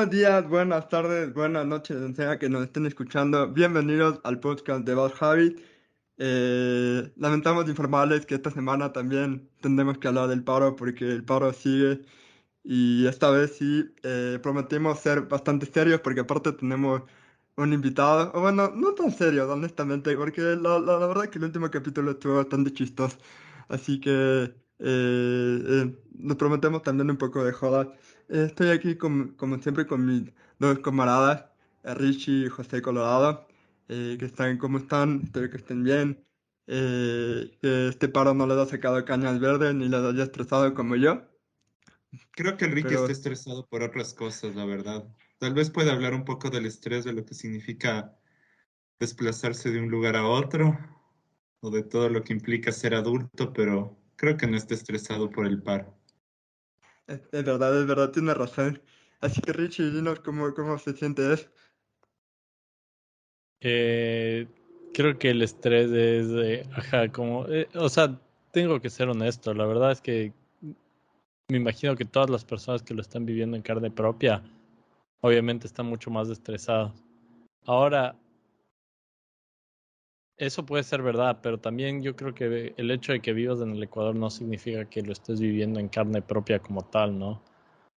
Buenos días, buenas tardes, buenas noches, donde sea que nos estén escuchando. Bienvenidos al podcast de Bad Habit. Lamentamos informarles que esta semana también tendremos que hablar del paro porque el paro sigue y esta vez sí prometimos ser bastante serios porque aparte tenemos un invitado, o bueno, no tan serio, honestamente, porque la verdad que el último capítulo estuvo bastante chistoso. Así que nos prometemos también un poco de joda. Estoy aquí como siempre con mis dos camaradas, Richie y José Colorado, que están como están, espero que estén bien, que este paro no les ha sacado cañas verdes ni les haya estresado como yo, Creo que Ricky está pero estresado por otras cosas, la verdad. Tal vez pueda hablar un poco del estrés, de lo que significa desplazarse de un lugar a otro, o de todo lo que implica ser adulto, pero creo que no está estresado por el paro. es verdad, tiene razón. Así que Richie, dinos cómo se siente eso. Eh, Creo que el estrés es, ajá, como, o sea, tengo que ser honesto, la verdad es que me imagino que todas las personas que lo están viviendo en carne propia, obviamente están mucho más estresados. Ahora, eso puede ser verdad, pero también yo creo que el hecho de que vivas en el Ecuador no significa que lo estés viviendo en carne propia como tal, ¿no?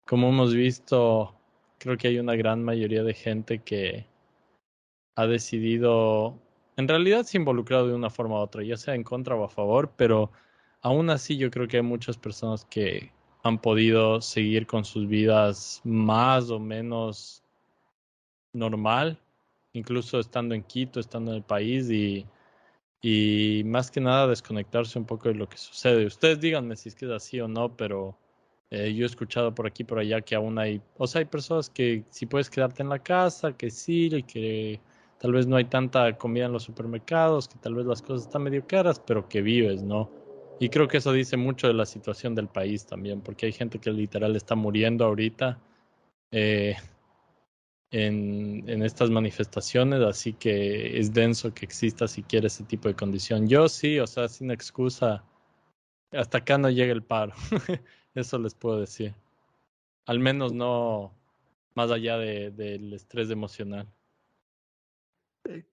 Como hemos visto, creo que hay una gran mayoría de gente que ha decidido, en realidad se ha involucrado de una forma u otra, ya sea en contra o a favor, pero aún así yo creo que hay muchas personas que han podido seguir con sus vidas más o menos normal, incluso estando en Quito, estando en el país y más que nada desconectarse un poco de lo que sucede. Ustedes díganme si es que es así o no, pero yo he escuchado por aquí y por allá que aún hay, o sea, hay personas que si puedes quedarte en la casa, que sí, y que tal vez no hay tanta comida en los supermercados, que tal vez las cosas están medio caras, pero que vives, ¿no? Y creo que eso dice mucho de la situación del país también, porque hay gente que literal está muriendo ahorita eh, en estas manifestaciones, así que es denso que exista siquiera ese tipo de condición. Yo sí, o sea, sin excusa, hasta acá no llega el paro. Eso les puedo decir. Al menos no más allá del estrés emocional.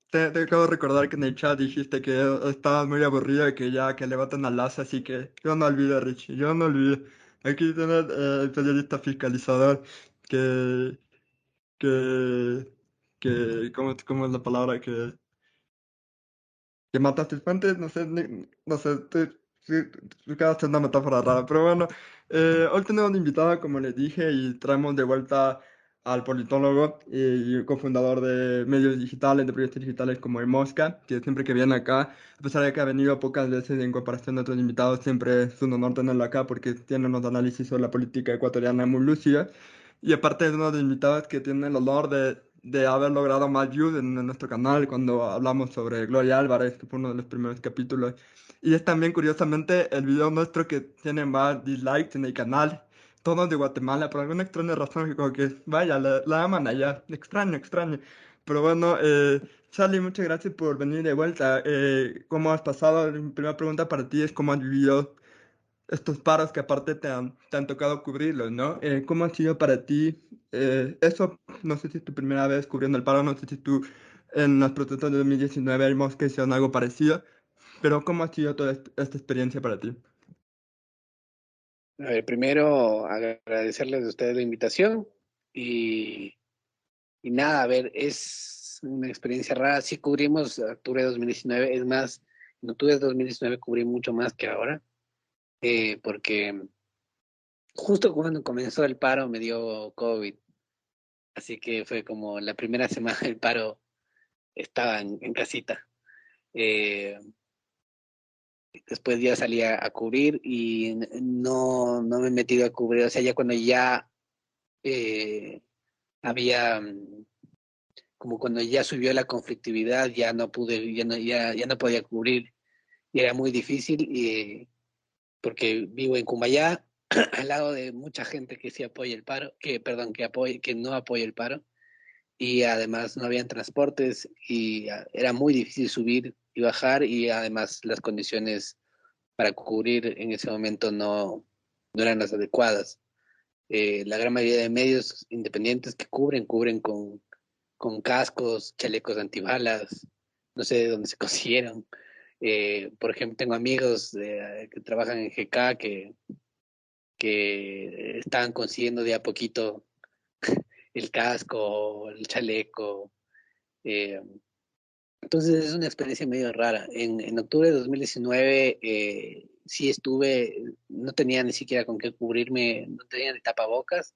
Te acabo de recordar que en el chat dijiste que estabas muy aburrido y que ya que levantan al lazo, así que yo no olvido, Richie, yo no olvido. Aquí tienes el periodista fiscalizador que, que, ¿cómo es la palabra? Que mataste fuentes, no sé, no sé, sí, acabas de una metáfora rara, pero bueno, hoy tenemos un invitado, como les dije, y traemos de vuelta al politólogo y cofundador de medios digitales, de proyectos digitales como el Mosca, que siempre que viene acá, a pesar de que ha venido pocas veces en comparación a otros invitados, siempre es un honor tenerlo acá porque tiene unos análisis sobre la política ecuatoriana muy lúcidos. Y aparte es uno de los invitados que tiene el honor de haber logrado más views en nuestro canal cuando hablamos sobre Gloria Álvarez, que fue uno de los primeros capítulos. Y es también, curiosamente, el video nuestro que tiene más dislikes en el canal. Todos de Guatemala, por alguna extraña razón, que como que, vaya, la aman allá. Extraño, extraño. Pero bueno, Charlie, muchas gracias por venir de vuelta. ¿Cómo has pasado? Mi primera pregunta para ti es cómo has vivido estos paros que aparte te han tocado cubrirlos, ¿no? ¿Cómo ha sido para ti eso? No sé si es tu primera vez cubriendo el paro, no sé si tú en las protestas de 2019 vimos que hicieron algo parecido, pero ¿cómo ha sido toda esta experiencia para ti? A ver, primero agradecerles a ustedes la invitación y, y nada, a ver, es una experiencia rara. Sí cubrimos octubre de 2019, es más, en octubre de 2019 cubrí mucho más que ahora, porque justo cuando comenzó el paro me dio COVID, así que fue como la primera semana del paro estaba en casita. Eh, Después ya salí a cubrir y no me he metido a cubrir, o sea, ya cuando ya eh, había como cuando ya subió la conflictividad, ya no pude, ya no podía cubrir y era muy difícil porque vivo en Cumbayá, al lado de mucha gente que sí apoya el paro, que perdón, que no apoya el paro y además no habían transportes y era muy difícil subir y bajar y además las condiciones para cubrir en ese momento no eran las adecuadas. La gran mayoría de medios independientes que cubren con cascos, chalecos antibalas, no sé de dónde se consiguieron. Por ejemplo, tengo amigos que trabajan en GK que estaban consiguiendo de a poquito el casco, el chaleco. eh, entonces es una experiencia medio rara. En octubre de 2019 sí estuve, no tenía ni siquiera con qué cubrirme, no tenía ni tapabocas.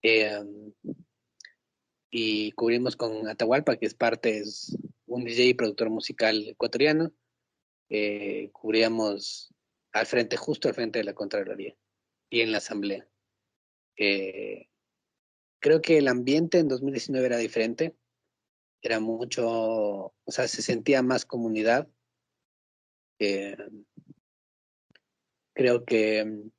eh, y cubrimos con Atahualpa, que es un DJ y productor musical ecuatoriano. Cubríamos justo al frente de la Contraloría y en la Asamblea. Eh, Creo que el ambiente en 2019 era diferente, era mucho, o sea, se sentía más comunidad. Eh, Creo que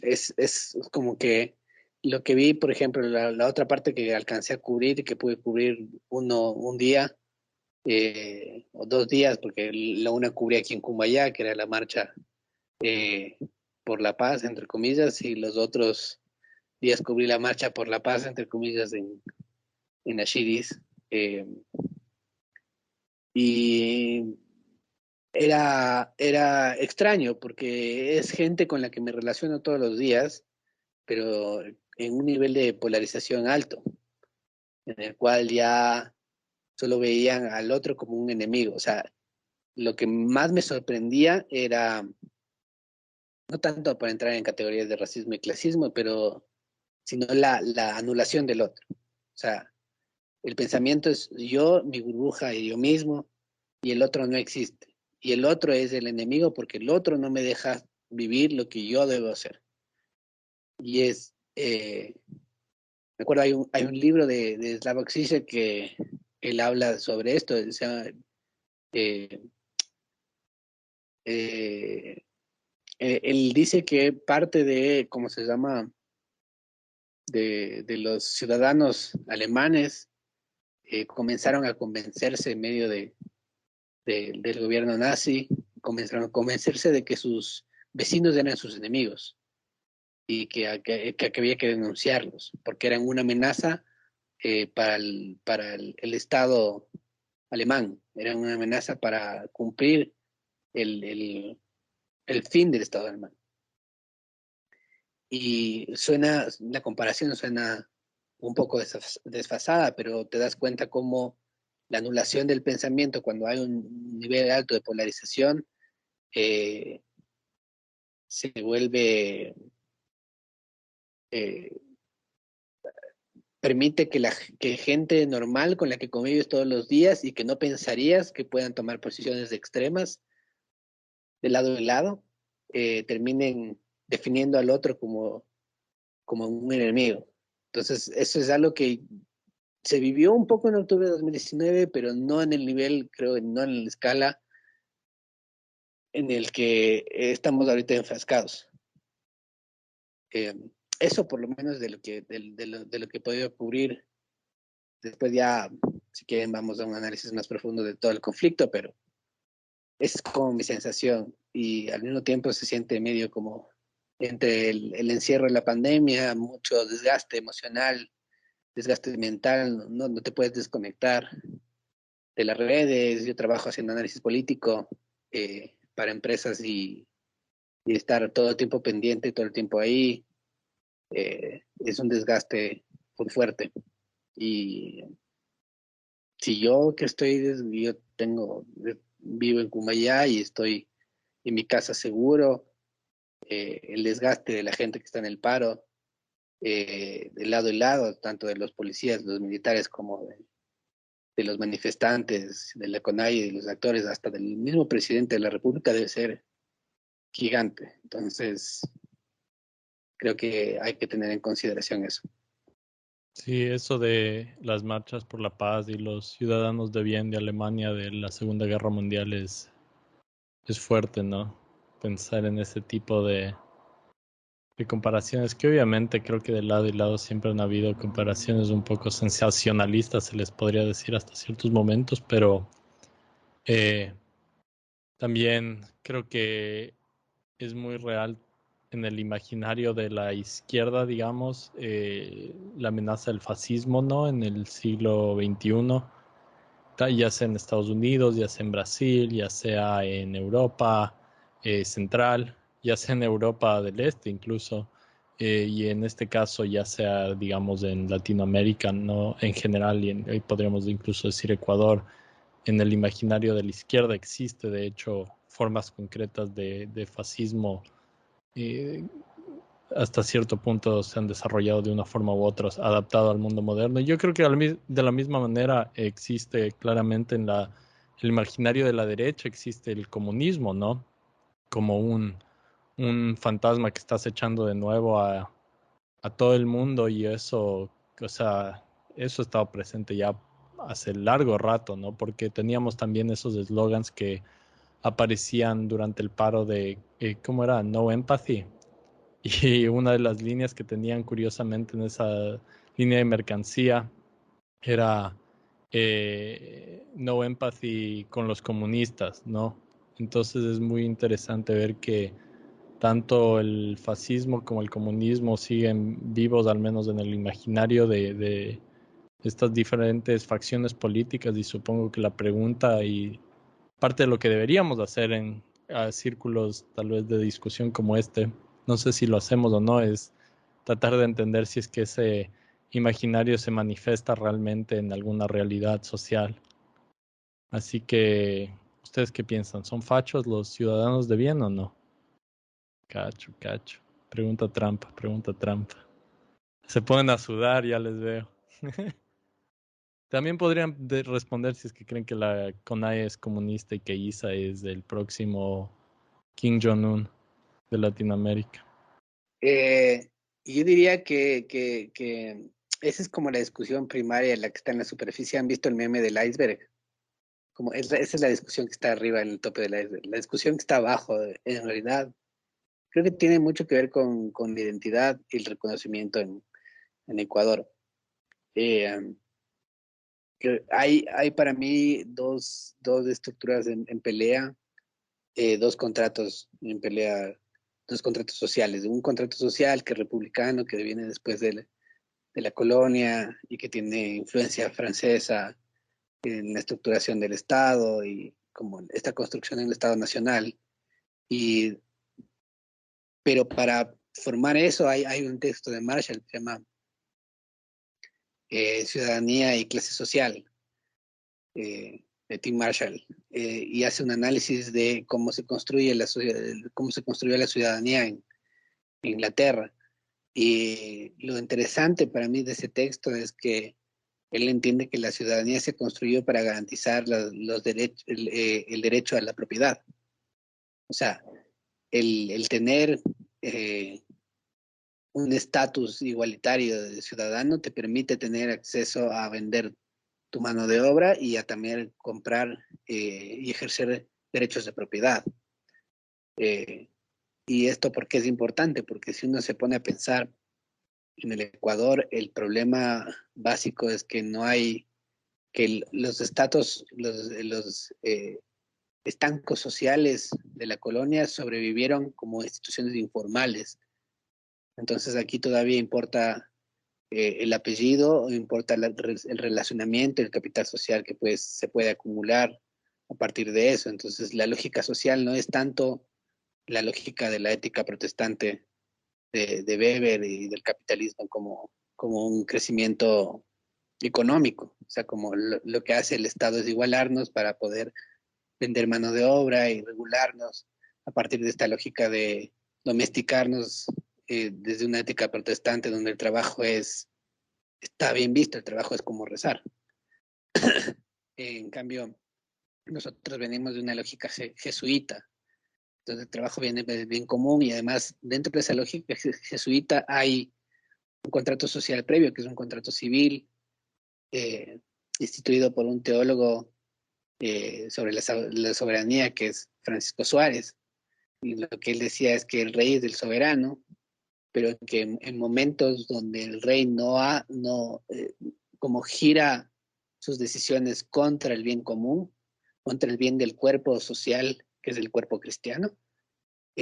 es como que lo que vi, por ejemplo, la otra parte que alcancé a cubrir y que pude cubrir un día o 2 días, porque la una cubrí aquí en Cumbayá, que era la marcha eh, por la paz, entre comillas, y los otros días cubrí la marcha por la paz, entre comillas, en Ashiris. Eh, y era extraño porque es gente con la que me relaciono todos los días, pero en un nivel de polarización alto, en el cual ya solo veían al otro como un enemigo. O sea, lo que más me sorprendía era, no tanto para entrar en categorías de racismo y clasismo, pero sino la anulación del otro. O sea, el pensamiento es yo, mi burbuja y yo mismo, y el otro no existe. Y el otro es el enemigo porque el otro no me deja vivir lo que yo debo hacer. Y me acuerdo, hay un libro de Slavoj Žižek que él habla sobre esto, se llama, eh, eh, él dice que parte de, ¿cómo se llama?, de los ciudadanos alemanes comenzaron a convencerse en medio del gobierno nazi, comenzaron a convencerse de que sus vecinos eran sus enemigos y que había que denunciarlos, porque eran una amenaza para el Estado alemán, eran una amenaza para cumplir el fin del Estado alemán. Y la comparación suena un poco desfasada, pero te das cuenta cómo la anulación del pensamiento cuando hay un nivel alto de polarización eh, se vuelve, eh, permite que gente normal con la que convives todos los días y que no pensarías que puedan tomar posiciones extremas de lado, terminen definiendo al otro como un enemigo. Entonces, eso es algo que se vivió un poco en octubre de 2019, pero no en el nivel, creo, no en la escala en el que estamos ahorita enfrascados. Eh, Eso por lo menos de lo que he podido cubrir. Después ya, si quieren, vamos a un análisis más profundo de todo el conflicto, pero es como mi sensación y al mismo tiempo se siente medio como entre el encierro de la pandemia, mucho desgaste emocional, desgaste mental, no te puedes desconectar de las redes. Yo trabajo haciendo análisis político para empresas y estar todo el tiempo pendiente, todo el tiempo ahí, es un desgaste muy fuerte. Y si yo que vivo en Cumbayá y estoy en mi casa seguro, el desgaste de la gente que está en el paro, de lado y lado, tanto de los policías, los militares, como de los manifestantes, de la CONAIE, de los actores, hasta del mismo presidente de la República, debe ser gigante. Entonces, creo que hay que tener en consideración eso. Sí, eso de las marchas por la paz y los ciudadanos de bien de Alemania de la Segunda Guerra Mundial es fuerte, ¿no? Pensar en ese tipo de comparaciones, que obviamente creo que de lado y lado siempre han habido comparaciones un poco sensacionalistas, se les podría decir hasta ciertos momentos, pero eh, también creo que es muy real en el imaginario de la izquierda, digamos, la amenaza del fascismo, ¿no? En el siglo XXI, ya sea en Estados Unidos, ya sea en Brasil, ya sea en Europa central, ya sea en Europa del Este incluso, y en este caso ya sea, digamos, en Latinoamérica, ¿no? En general, y podríamos incluso decir Ecuador, en el imaginario de la izquierda existe, de hecho, formas concretas de fascismo. eh, Hasta cierto punto se han desarrollado de una forma u otra, adaptado al mundo moderno. Yo creo que de la misma manera existe claramente en el imaginario de la derecha, existe el comunismo, ¿no? Como un fantasma que está acechando de nuevo a todo el mundo y eso, o sea, eso ha estado presente ya hace largo rato, ¿no? Porque teníamos también esos eslogans que aparecían durante el paro de, ¿cómo era? No empathy. Y una de las líneas que tenían curiosamente en esa línea de mercancía era no empathy con los comunistas, ¿no? Entonces es muy interesante ver que tanto el fascismo como el comunismo siguen vivos, al menos en el imaginario de estas diferentes facciones políticas, y supongo que la pregunta y parte de lo que deberíamos hacer en círculos tal vez de discusión como este, no sé si lo hacemos o no, es tratar de entender si es que ese imaginario se manifiesta realmente en alguna realidad social. Así que, ¿ustedes qué piensan? ¿Son fachos los ciudadanos de bien o no? Cacho, cacho. Pregunta trampa, pregunta trampa. Se ponen a sudar, ya les veo. También podrían responder si es que creen que la CONAIE es comunista y que ISA es el próximo Kim Jong-un de Latinoamérica. Yo diría que esa es como la discusión primaria, la que está en la superficie. ¿Han visto el meme del iceberg? Esa es la discusión que está arriba en el tope del iceberg. La discusión que está abajo, en realidad, creo que tiene mucho que ver con la identidad y el reconocimiento en Ecuador. Eh, hay para mí dos estructuras en pelea, dos contratos en pelea, dos contratos sociales. Un contrato social que es republicano, que viene después de la colonia y que tiene influencia francesa en la estructuración del Estado y como esta construcción del Estado nacional. Y, pero para formar eso hay un texto de Marshall que se llama Ciudadanía y Clase Social, de Tim Marshall, y hace un análisis de cómo se construye cómo se construyó la ciudadanía en Inglaterra. Y lo interesante para mí de ese texto es que él entiende que la ciudadanía se construyó para garantizar los derechos, el derecho a la propiedad. O sea, el tener un estatus igualitario de ciudadano te permite tener acceso a vender tu mano de obra y a también comprar y ejercer derechos de propiedad. Eh, y esto, ¿por qué es importante? Porque si uno se pone a pensar en el Ecuador, el problema básico es que no hay, que los estatus, los estancos sociales de la colonia sobrevivieron como instituciones informales. Entonces aquí todavía importa el apellido, importa el relacionamiento, el capital social que pues, se puede acumular a partir de eso. Entonces la lógica social no es tanto la lógica de la ética protestante de Weber y del capitalismo como un crecimiento económico. O sea, como lo que hace el Estado es igualarnos para poder vender mano de obra y regularnos a partir de esta lógica de domesticarnos desde una ética protestante donde el trabajo está bien visto, el trabajo es como rezar. En cambio, nosotros venimos de una lógica jesuita, entonces el trabajo viene de bien común y además dentro de esa lógica jesuita hay un contrato social previo, que es un contrato civil eh, instituido por un teólogo sobre la soberanía, que es Francisco Suárez. Y lo que él decía es que el rey es el soberano, pero que en momentos donde el rey como gira sus decisiones contra el bien común, contra el bien del cuerpo social, que es el cuerpo cristiano,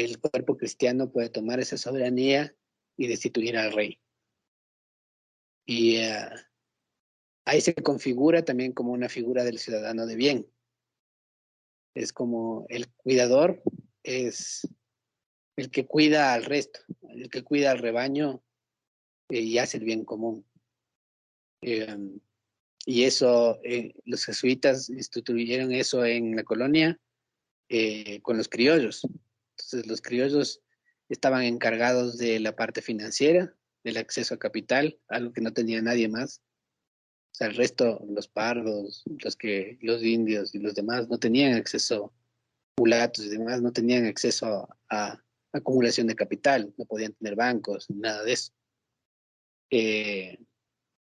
el cuerpo cristiano puede tomar esa soberanía y destituir al rey. Y ahí se configura también como una figura del ciudadano de bien. Es como el cuidador, es el que cuida al resto, el que cuida al rebaño y hace el bien común. Y eso, los jesuitas instituyeron eso en la colonia con los criollos. Entonces los criollos estaban encargados de la parte financiera, del acceso a capital, algo que no tenía nadie más. O sea, el resto, los pardos, los indios y los demás no tenían acceso, mulatos y demás, no tenían acceso a acumulación de capital, no podían tener bancos, nada de eso.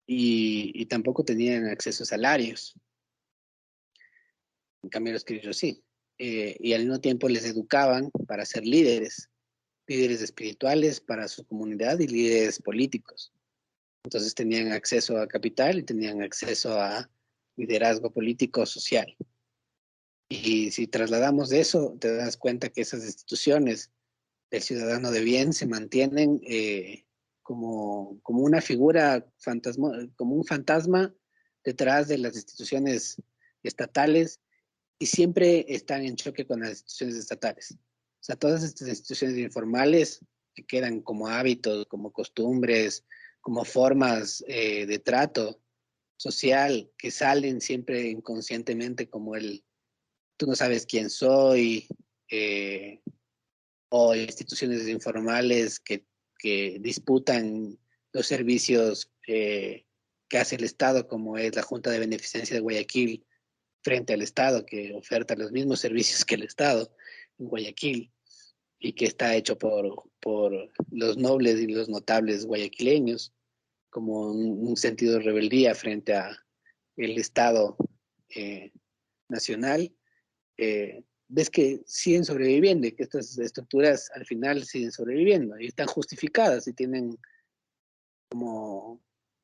Y tampoco tenían acceso a salarios. En cambio, los criollos sí. Y al mismo tiempo les educaban para ser líderes espirituales para su comunidad y líderes políticos. Entonces tenían acceso a capital y tenían acceso a liderazgo político social. Y si trasladamos de eso, te das cuenta que esas instituciones del ciudadano de bien se mantienen como una figura fantasma, como un fantasma detrás de las instituciones estatales y siempre están en choque con las instituciones estatales. O sea, todas estas instituciones informales que quedan como hábitos, como costumbres, como formas de trato social que salen siempre inconscientemente como tú no sabes quién soy, o instituciones informales que disputan los servicios que hace el Estado, como es la Junta de Beneficencia de Guayaquil, frente al Estado, que oferta los mismos servicios que el Estado en Guayaquil y que está hecho por los nobles y los notables guayaquileños, como un sentido de rebeldía frente a el Estado nacional. Ves que siguen sobreviviendo y que estas estructuras al final siguen sobreviviendo y están justificadas y tienen como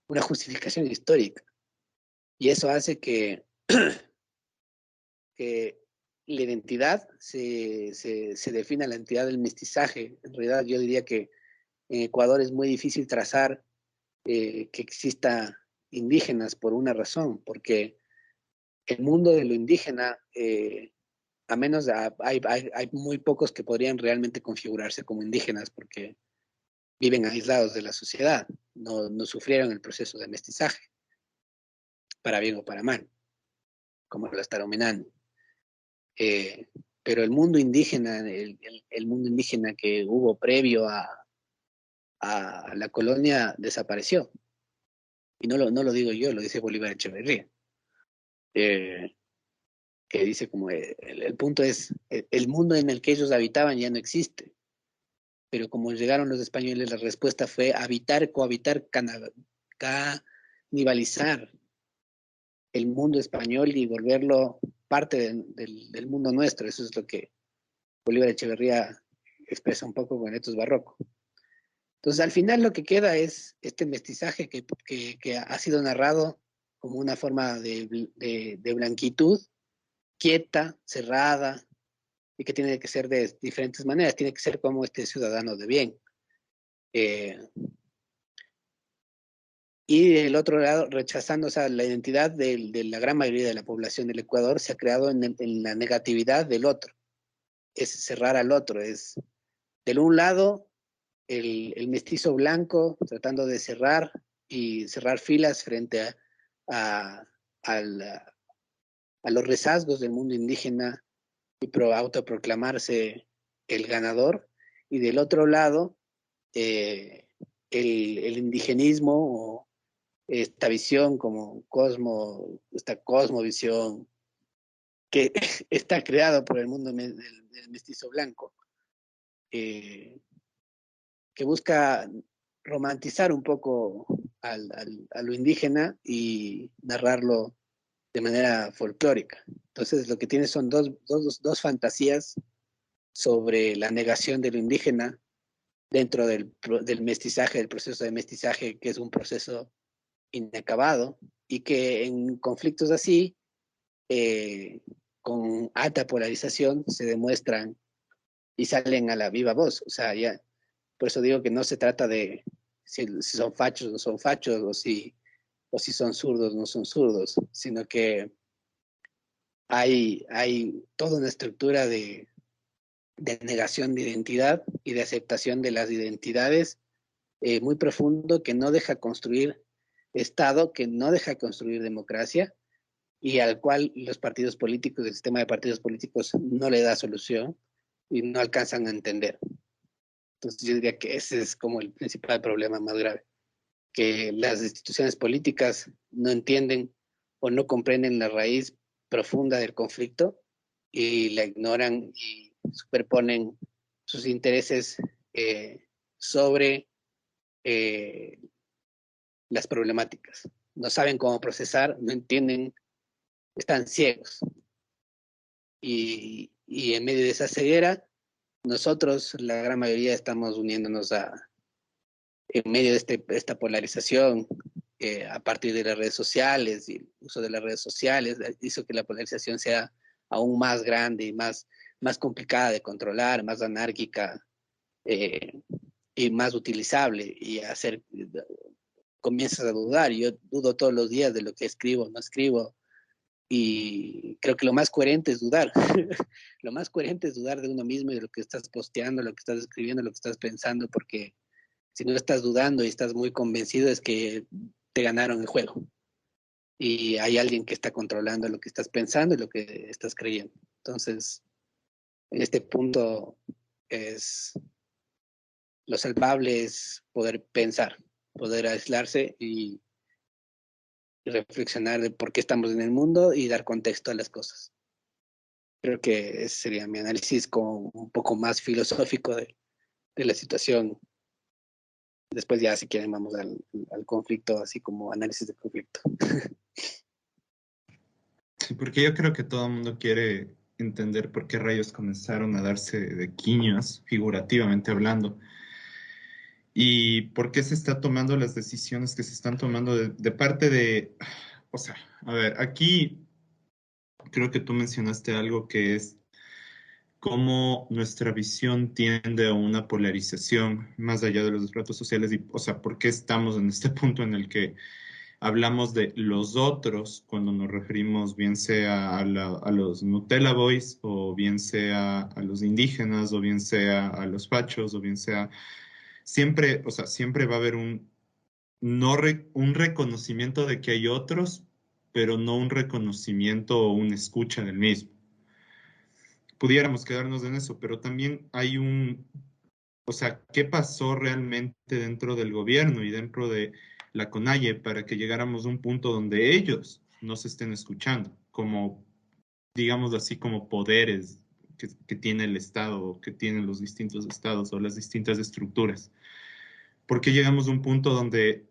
una justificación histórica. Y eso hace que la identidad se defina la identidad del mestizaje. En realidad yo diría que en Ecuador es muy difícil trazar que exista indígenas por una razón, porque el mundo de lo indígena, a menos hay muy pocos que podrían realmente configurarse como indígenas porque viven aislados de la sociedad, no sufrieron el proceso de mestizaje, para bien o para mal, como lo está dominando. Pero el mundo indígena, el mundo indígena que hubo previo a la colonia desapareció. Y no lo digo yo, lo dice Bolívar Echeverría. Que dice como el punto es, el mundo en el que ellos habitaban ya no existe. Pero como llegaron los españoles, la respuesta fue habitar, cohabitar, canibalizar el mundo español y volverlo parte del mundo nuestro. Eso es lo que Bolívar Echeverría expresa un poco con estos barrocos. Entonces, al final lo que queda es este mestizaje que ha sido narrado como una forma de blanquitud, quieta, cerrada, y que tiene que ser de diferentes maneras, tiene que ser como este ciudadano de bien. Y del otro lado, rechazando, o sea, la identidad de la gran mayoría de la población del Ecuador se ha creado en la negatividad del otro. Es cerrar al otro, es del un lado el mestizo blanco tratando de cerrar y cerrar filas frente a, a los rezagos del mundo indígena y autoproclamarse el ganador. Y del otro lado, el indigenismo o esta visión como esta cosmovisión que está creado por el mundo del mestizo blanco, que busca romantizar un poco a lo indígena y narrarlo de manera folclórica. Entonces lo que tiene son dos fantasías sobre la negación de lo indígena dentro del mestizaje, del proceso de mestizaje, que es un proceso inacabado y que en conflictos así, con alta polarización, se demuestran y salen a la viva voz. O sea, ya, por eso digo que no se trata de si son fachos o no son fachos, o si son zurdos o no son zurdos, sino que hay toda una estructura de negación de identidad y de aceptación de las identidades muy profundo que no deja construir Estado, que no deja construir democracia y al cual los partidos políticos, el sistema de partidos políticos no le da solución y no alcanzan a entender. Entonces yo diría que ese es como el principal problema más grave, que las instituciones políticas no entienden o no comprenden la raíz profunda del conflicto y la ignoran y superponen sus intereses sobre las problemáticas. No saben cómo procesar, no entienden, están ciegos. Y en medio de esa ceguera, nosotros, la gran mayoría, estamos uniéndonos en medio de esta polarización, a partir de las redes sociales y el uso de las redes sociales, hizo que la polarización sea aún más grande y más complicada de controlar, más anárquica y más utilizable y hacer, comienzas a dudar. Yo dudo todos los días de lo que escribo, no escribo, y creo que lo más coherente es dudar. Lo más coherente es dudar de uno mismo y de lo que estás posteando, lo que estás escribiendo, lo que estás pensando, porque si no estás dudando y estás muy convencido es que te ganaron el juego. Y hay alguien que está controlando lo que estás pensando y lo que estás creyendo. Entonces, en este punto es lo salvable es poder pensar, poder aislarse y reflexionar de por qué estamos en el mundo y dar contexto a las cosas. Creo que ese sería mi análisis como un poco más filosófico de la situación. Después ya, si quieren, vamos al conflicto, así como análisis de conflicto. Sí, porque yo creo que todo el mundo quiere entender por qué rayos comenzaron a darse de quiños, figurativamente hablando, y por qué se está tomando las decisiones que se están tomando de parte de, o sea, a ver, aquí creo que tú mencionaste algo que es cómo nuestra visión tiende a una polarización más allá de los retos sociales y, o sea, por qué estamos en este punto en el que hablamos de los otros cuando nos referimos bien sea a los Nutella Boys o bien sea a los indígenas o bien sea a los fachos o bien sea siempre, o sea, siempre va a haber un reconocimiento de que hay otros, pero no un reconocimiento o una escucha del mismo. Pudiéramos quedarnos en eso, pero también hay o sea, ¿qué pasó realmente dentro del gobierno y dentro de la CONAIE para que llegáramos a un punto donde ellos no se estén escuchando, como, digamos así, como poderes que tiene el Estado o que tienen los distintos estados o las distintas estructuras? ¿Por qué llegamos a un punto donde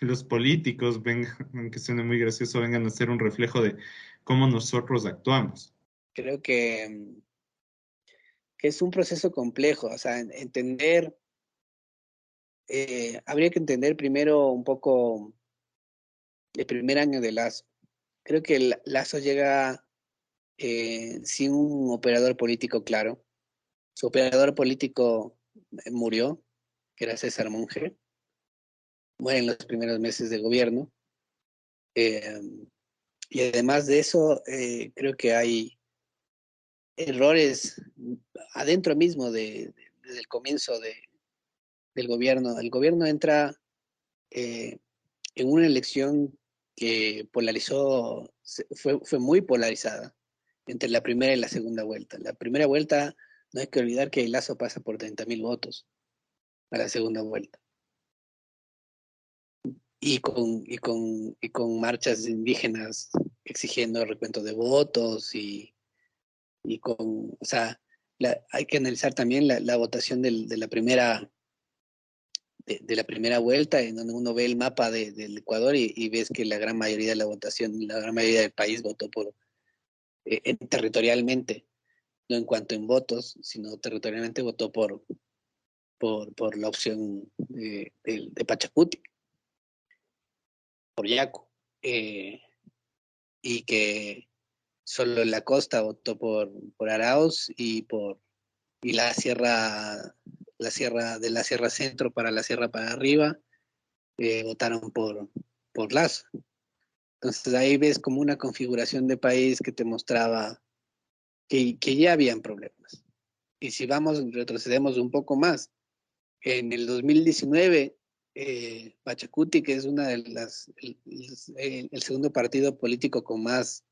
los políticos, vengan, aunque suene muy gracioso, vengan a ser un reflejo de cómo nosotros actuamos? Creo que es un proceso complejo, o sea, entender, habría que entender primero un poco el primer año de Lazo. Creo que el Lazo llega sin un operador político claro. Su operador político murió, que era César Monge, muere en los primeros meses de gobierno. Eh, y además de eso, creo que hay errores adentro mismo desde el comienzo del gobierno. El gobierno entra en una elección que polarizó, fue muy polarizada entre la primera y la segunda vuelta. La primera vuelta, no hay que olvidar que Lazo pasa por 30.000 votos a la segunda vuelta. Y con marchas indígenas exigiendo recuento de votos o sea, hay que analizar también la votación de la primera vuelta, en donde uno ve el mapa del Ecuador y ves que la gran mayoría de la votación, la gran mayoría del país votó territorialmente, no en cuanto en votos, sino territorialmente votó por la opción de Pachacuti, por Yaco, y que solo en la costa votó por Arauz y por y la sierra centro para la sierra para arriba, votaron por Lazo. Entonces ahí ves como una configuración de país que te mostraba que ya habían problemas. Y si retrocedemos un poco más, en el 2019, Pachacuti, que es una de el segundo partido político con más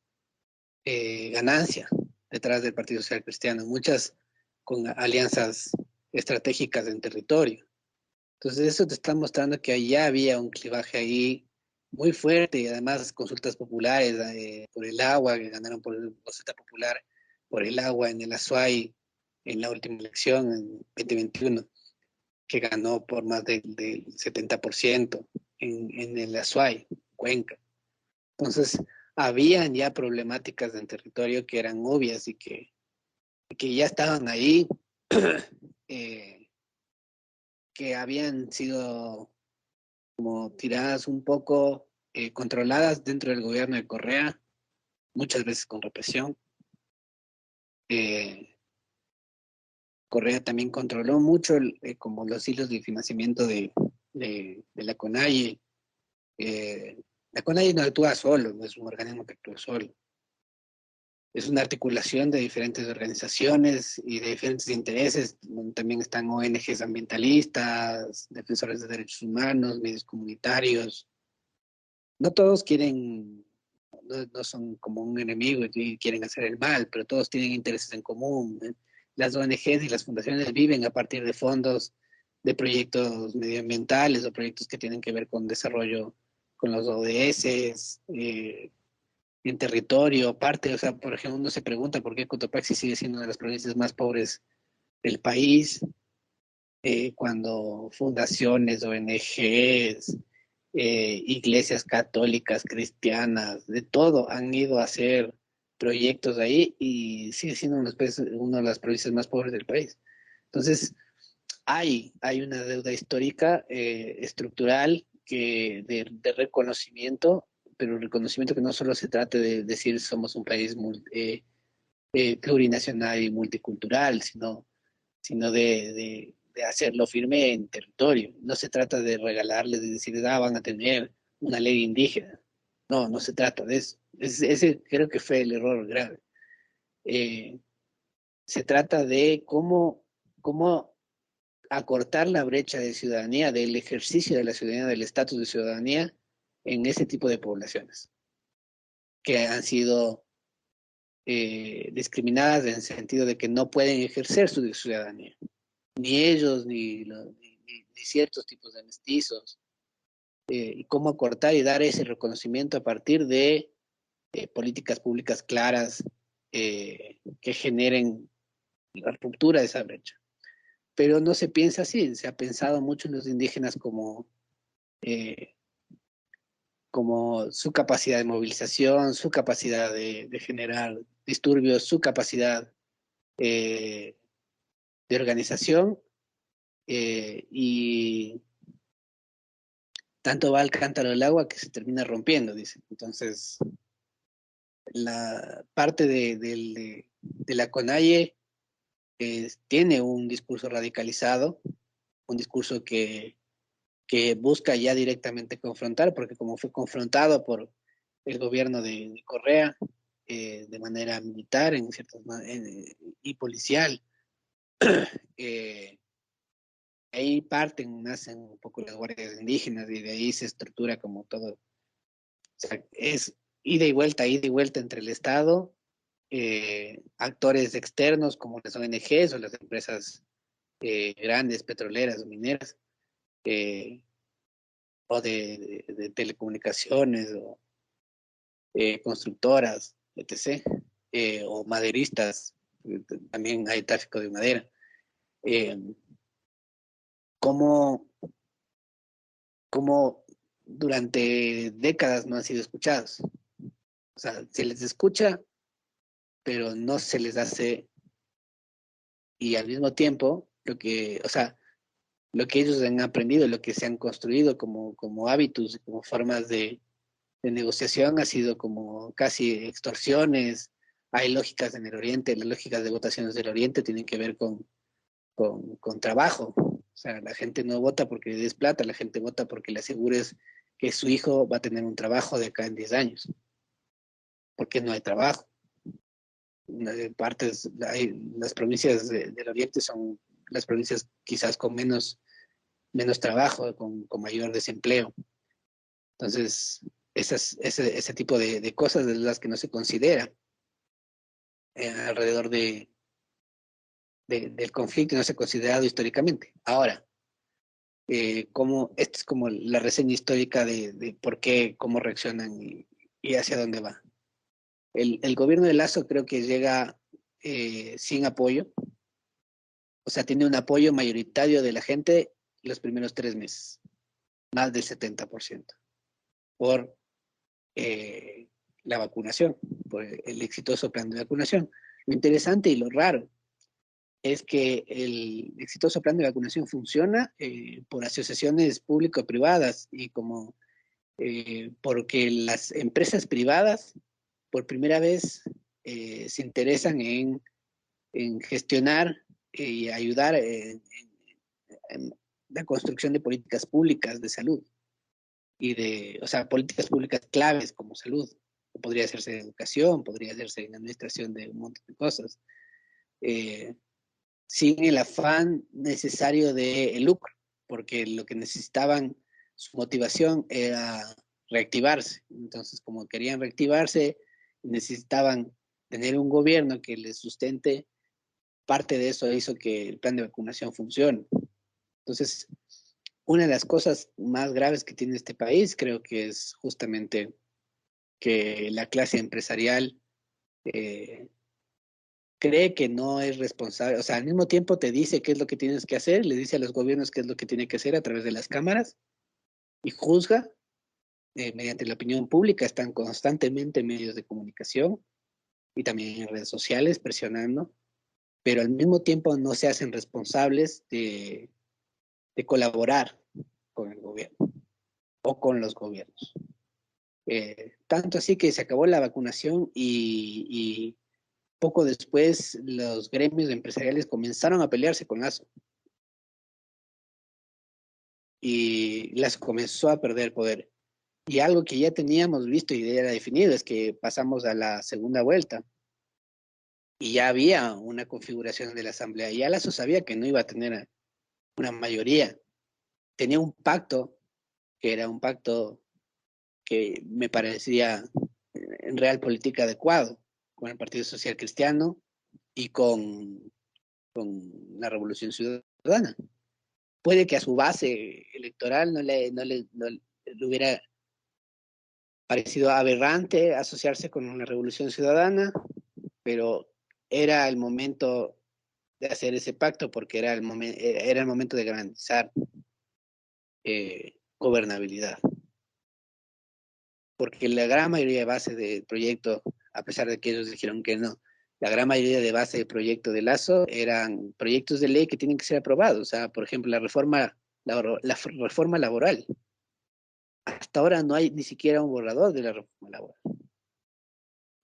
ganancia detrás del Partido Social Cristiano, muchas con alianzas estratégicas en territorio. Entonces eso te está mostrando que ya había un clivaje ahí muy fuerte y además consultas populares por el agua, que ganaron por consulta popular por el agua en el Azuay en la última elección en 2021, que ganó por más del 70% en el Azuay, Cuenca. Entonces, habían ya problemáticas en territorio que eran obvias y que ya estaban ahí, que habían sido como tiradas un poco, controladas dentro del gobierno de Correa, muchas veces con represión. Correa también controló mucho como los hilos de financiamiento de la CONAIE. La CONAIE no actúa solo, no es un organismo que actúa solo. Es una articulación de diferentes organizaciones y de diferentes intereses, donde también están ONGs ambientalistas, defensores de derechos humanos, medios comunitarios. No todos quieren, no son como un enemigo y quieren hacer el mal, pero todos tienen intereses en común. Las ONGs y las fundaciones viven a partir de fondos de proyectos medioambientales o proyectos que tienen que ver con desarrollo, con los ODS, en territorio, parte, o sea, por ejemplo, uno se pregunta por qué Cotopaxi sigue siendo una de las provincias más pobres del país, cuando fundaciones, ONGs, iglesias católicas, cristianas, de todo, han ido a hacer proyectos ahí y sigue siendo una de las provincias más pobres del país. Entonces, hay una deuda histórica, estructural, de reconocimiento, pero un reconocimiento que no solo se trata de decir somos un país plurinacional y multicultural, sino de hacerlo firme en territorio. No se trata de regalarles, de decir, van a tener una ley indígena. No, no se trata de eso. Ese creo que fue el error grave. Se trata de cómo acortar la brecha de ciudadanía, del ejercicio de la ciudadanía, del estatus de ciudadanía en ese tipo de poblaciones que han sido discriminadas en el sentido de que no pueden ejercer su ciudadanía, ni ellos, ni ciertos tipos de mestizos, y cómo acortar y dar ese reconocimiento a partir de políticas públicas claras que generen la ruptura de esa brecha. Pero no se piensa así, se ha pensado mucho en los indígenas como su capacidad de movilización, su capacidad de generar disturbios, su capacidad de organización, y tanto va al cántaro del agua que se termina rompiendo, dice. Entonces, la parte de la CONAIE tiene un discurso radicalizado, un discurso que busca ya directamente confrontar, porque como fue confrontado por el gobierno de Correa de manera militar y policial, ahí nacen un poco las guardias indígenas y de ahí se estructura como todo. O sea, es ida y vuelta entre el Estado, actores externos como las ONGs o las empresas grandes, petroleras o mineras, o de telecomunicaciones o constructoras, etc., o maderistas, también hay tráfico de madera. Cómo durante décadas no han sido escuchados. O sea, se les escucha, pero no se les hace, y al mismo tiempo, lo que ellos han aprendido, lo que se han construido como hábitos, como formas de negociación, ha sido como casi extorsiones. Hay lógicas en el Oriente, las lógicas de votaciones del Oriente tienen que ver con con trabajo. O sea, la gente no vota porque le des plata, la gente vota porque le asegures que su hijo va a tener un trabajo de acá en 10 años, porque no hay trabajo. Las provincias del oriente son las provincias quizás con menos trabajo, con mayor desempleo. Entonces, ese tipo de cosas de las que no se considera alrededor del conflicto y no se ha considerado históricamente. Ahora, esta es como la reseña histórica de por qué, cómo reaccionan y hacia dónde va. El gobierno de Lasso creo que llega sin apoyo, o sea, tiene un apoyo mayoritario de la gente los primeros 3 meses, más del 70%, por la vacunación, por el exitoso plan de vacunación. Lo interesante y lo raro es que el exitoso plan de vacunación funciona por asociaciones público-privadas y porque las empresas privadas por primera vez se interesan en gestionar y ayudar en la construcción de políticas públicas de salud o sea, políticas públicas claves como salud. Podría hacerse en educación, podría hacerse en administración de un montón de cosas. Sin el afán necesario de lucro, porque lo que necesitaban, su motivación era reactivarse. Entonces, como querían reactivarse, necesitaban tener un gobierno que les sustente. Parte de eso hizo que el plan de vacunación funcione. Entonces, una de las cosas más graves que tiene este país creo que es justamente que la clase empresarial cree que no es responsable, o sea, al mismo tiempo te dice qué es lo que tienes que hacer, le dice a los gobiernos qué es lo que tiene que hacer a través de las cámaras y juzga mediante la opinión pública, están constantemente en medios de comunicación y también en redes sociales presionando, pero al mismo tiempo no se hacen responsables de colaborar con el gobierno o con los gobiernos. Tanto así que se acabó la vacunación y poco después los gremios empresariales comenzaron a pelearse con Lasso. Y Lasso comenzó a perder poder. Y algo que ya teníamos visto y ya era definido es que pasamos a la segunda vuelta y ya había una configuración de la Asamblea. Y ya Lasso sabía que no iba a tener una mayoría. Tenía un pacto, que era un pacto que me parecía en real política adecuado, con el Partido Social Cristiano y con la Revolución Ciudadana. Puede que a su base electoral no le hubiera parecido aberrante asociarse con una Revolución Ciudadana, pero era el momento de hacer ese pacto porque era el momento de garantizar gobernabilidad. Porque la gran mayoría de base del proyecto, a pesar de que ellos dijeron que no, la gran mayoría de base del proyecto de Lasso eran proyectos de ley que tienen que ser aprobados. O sea, por ejemplo, la reforma laboral. Hasta ahora no hay ni siquiera un borrador de la reforma laboral.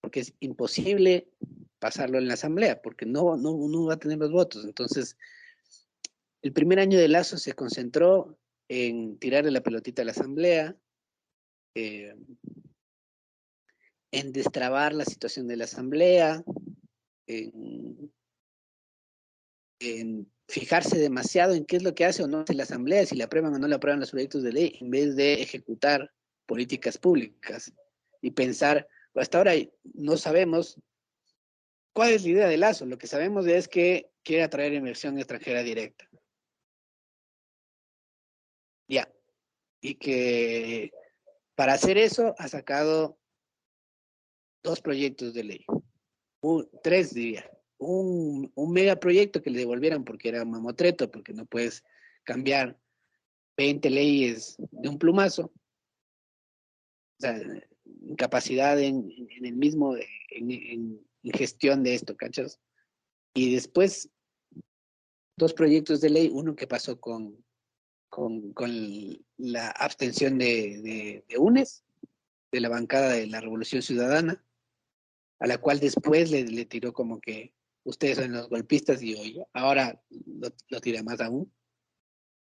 Porque es imposible pasarlo en la asamblea, porque no va a tener los votos. Entonces, el primer año de Lasso se concentró en tirarle la pelotita a la asamblea, en destrabar la situación de la asamblea, en fijarse demasiado en qué es lo que hace o no hace la asamblea, si le aprueban o no le aprueban los proyectos de ley, en vez de ejecutar políticas públicas y pensar, hasta ahora no sabemos cuál es la idea de Lasso, lo que sabemos es que quiere atraer inversión extranjera directa. Ya, y que para hacer eso ha sacado 2 proyectos de ley, 3 diría, un megaproyecto que le devolvieran porque era mamotreto, porque no puedes cambiar 20 leyes de un plumazo, o sea, capacidad en el mismo, en gestión de esto, ¿cachas? Y después 2 proyectos de ley, uno que pasó con la abstención de UNES, de la bancada de la Revolución Ciudadana, a la cual después le tiró como que ustedes son los golpistas y hoy ahora lo tira más aún.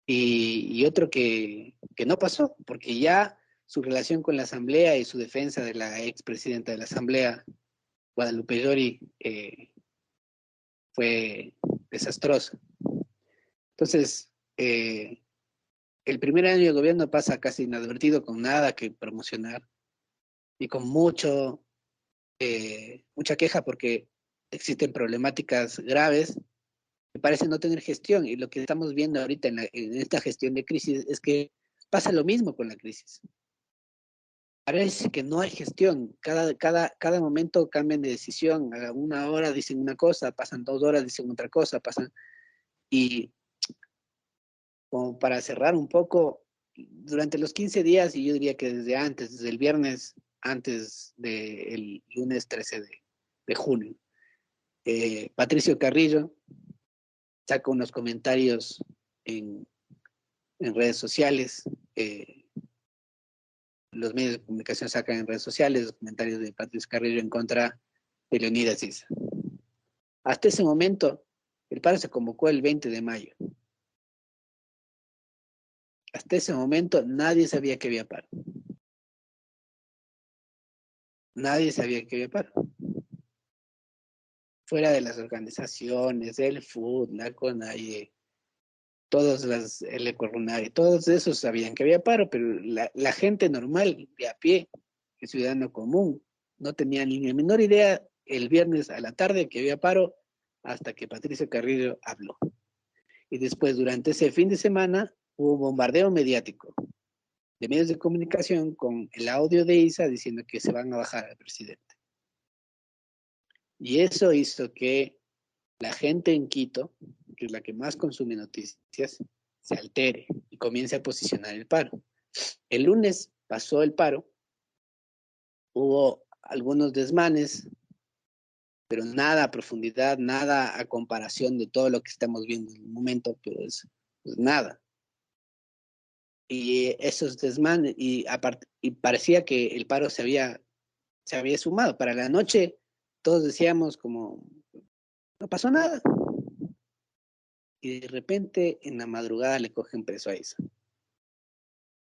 Y otro que no pasó, porque ya su relación con la Asamblea y su defensa de la expresidenta de la Asamblea, Guadalupe Llori, fue desastrosa. Entonces, el primer año de gobierno pasa casi inadvertido, con nada que promocionar y con mucha queja porque existen problemáticas graves que parecen no tener gestión. Y lo que estamos viendo ahorita en esta gestión de crisis es que pasa lo mismo con la crisis. Parece que no hay gestión. Cada momento cambian de decisión. A una hora dicen una cosa, pasan 2 horas, dicen otra cosa, pasan. Y como para cerrar un poco, durante los 15 días, y yo diría que desde antes, desde el viernes, antes del lunes 13 de junio, Patricio Carrillo saca unos comentarios en redes sociales, los medios de comunicación sacan en redes sociales los comentarios de Patricio Carrillo en contra de Leonidas Issa. Hasta ese momento, el paro se convocó el 20 de mayo. Hasta ese momento nadie sabía que había paro. Nadie sabía que había paro. Fuera de las organizaciones, el FUD, la CONAIE, el ECORUNARI, todos esos sabían que había paro, pero la gente normal, de a pie, el ciudadano común, no tenía ni la menor idea el viernes a la tarde que había paro hasta que Patricio Carrillo habló. Y después, durante ese fin de semana, hubo bombardeo mediático de medios de comunicación con el audio de Issa diciendo que se van a bajar al presidente. Y eso hizo que la gente en Quito, que es la que más consume noticias, se altere y comience a posicionar el paro. El lunes pasó el paro, hubo algunos desmanes, pero nada a profundidad, nada a comparación de todo lo que estamos viendo en el momento, pero es nada. Y esos desmanes, y parecía que el paro se había sumado. Para la noche todos decíamos como, no pasó nada. Y de repente en la madrugada le cogen preso a Issa.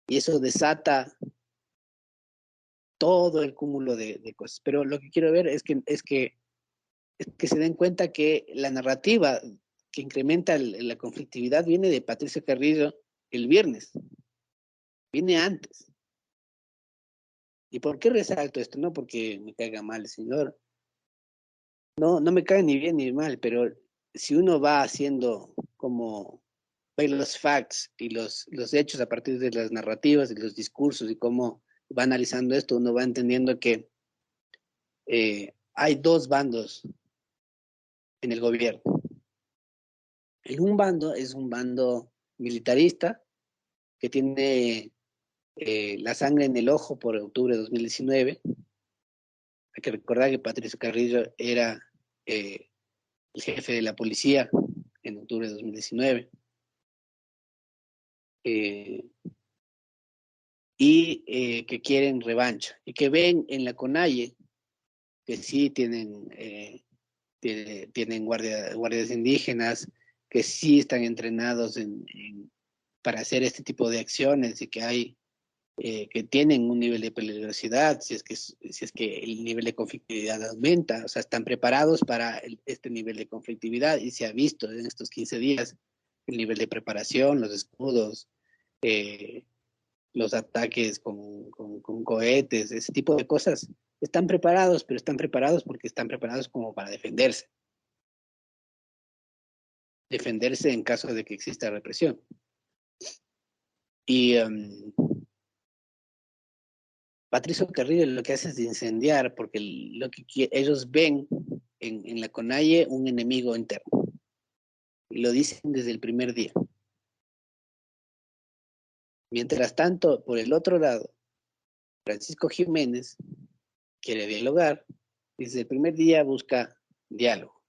Y eso desata todo el cúmulo de cosas. Pero lo que quiero ver es que se den cuenta que la narrativa que incrementa la conflictividad viene de Patricio Carrillo el viernes. Viene antes. ¿Y por qué resalto esto? No porque me caiga mal el señor. No me cae ni bien ni mal, pero si uno va haciendo como ve los facts y los hechos a partir de las narrativas y los discursos y cómo va analizando esto, uno va entendiendo que hay 2 bandos en el gobierno. En un bando es un bando militarista que tiene la sangre en el ojo por octubre de 2019. Hay que recordar que Patricio Carrillo era el jefe de la policía en octubre de 2019. Y que quieren revancha y que ven en la CONAIE que sí tienen guardias indígenas, que sí están entrenados para hacer este tipo de acciones y que tienen un nivel de peligrosidad si es que el nivel de conflictividad aumenta, o sea, están preparados para este nivel de conflictividad y se ha visto en estos 15 días el nivel de preparación, los escudos, los ataques con cohetes, ese tipo de cosas. Están preparados, pero están preparados porque están preparados como para defenderse. Defenderse en caso de que exista represión. Y Patricio Carrillo lo que hace es incendiar porque ellos ven en la CONAIE un enemigo interno. Y lo dicen desde el primer día. Mientras tanto, por el otro lado, Francisco Jiménez quiere dialogar, desde el primer día busca diálogo.